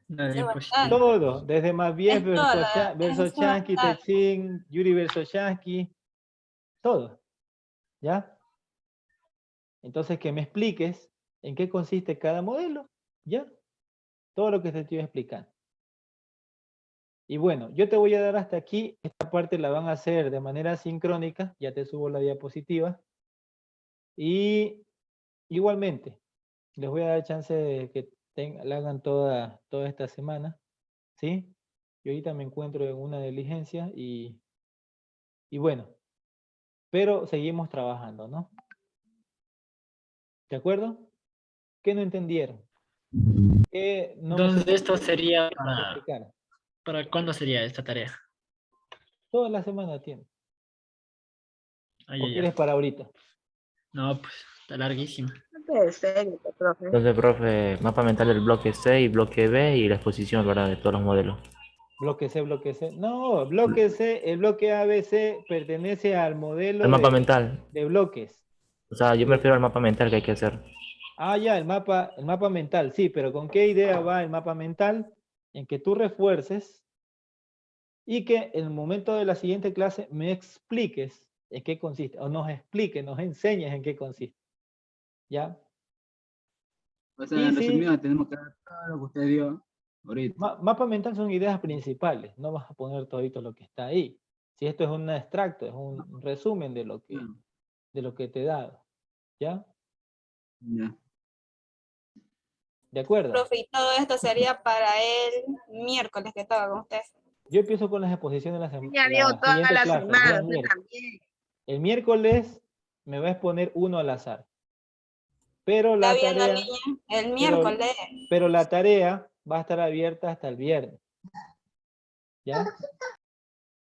La diapositiva. Todo, desde Maviev, Es toda Versochansky, Techin, Yuri Versochansky, todo. ¿Ya? Entonces que me expliques en qué consiste cada modelo. ¿Ya? Todo lo que te estoy explicando. Y bueno, yo te voy a dar hasta aquí. Esta parte la van a hacer de manera sincrónica. Ya te subo la diapositiva. Y igualmente, les voy a dar chance de que la hagan toda esta semana. ¿Sí? Yo ahorita me encuentro en una diligencia y bueno, pero seguimos trabajando, ¿no? ¿De acuerdo? ¿Qué no entendieron? ¿Qué no me Entonces, supo esto sería explicar? ¿para cuándo sería esta tarea? Toda la semana tiene. Ay, ¿O ay, quieres ay. para ahorita? No, pues está larguísimo. Profe. Entonces, profe, mapa mental del bloque C y bloque B y la exposición, ¿verdad? De todos los modelos. Bloque C, bloque C. No, bloque C, el bloque ABC pertenece al El modelo mapa mental. de bloques. O sea, yo me refiero al mapa mental que hay que hacer. Ah, ya, el mapa mental, sí, pero ¿con qué idea va el mapa mental? En que tú refuerces y que en el momento de la siguiente clase me expliques en qué consiste, o nos expliques, nos enseñes en qué consiste. ¿Ya? O sea, Y en si resumido, tenemos que dar todo lo que usted dio ahorita. mapa mental son ideas principales, no vas a poner todito lo que está ahí. Si esto es un extracto, es un resumen de lo que te he dado. ¿Ya? Ya. ¿De acuerdo? Profe, y todo esto sería para el miércoles que estaba con usted. Yo empiezo con las exposiciones de Ya vio la toda siguiente la clase, el día semana, usted miércoles. también. El miércoles me va a exponer uno al azar. Pero Está la viendo, tarea, niña, el pero, miércoles. pero la tarea va a estar abierta hasta el viernes. ¿Ya?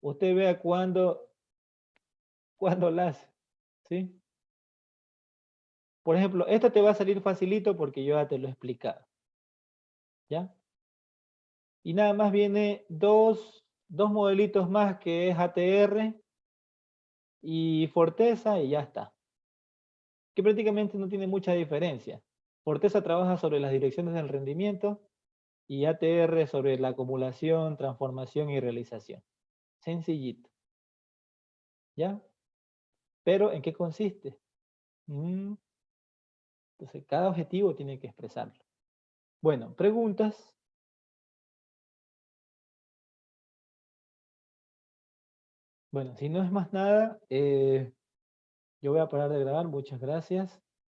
Usted vea cuándo la hace. ¿Sí? Por ejemplo, esta te va a salir facilito porque yo ya te lo he explicado. ¿Ya? Y nada más viene dos modelitos más que es ATR y Forteza y ya está. Que prácticamente no tiene mucha diferencia. Forteza trabaja sobre las direcciones del rendimiento y ATR sobre la acumulación, transformación y realización. Sencillito. ¿Ya? Pero ¿en qué consiste? Entonces, cada objetivo tiene que expresarlo. Bueno, preguntas. Bueno, si no es más nada, yo voy a parar de grabar. Muchas gracias.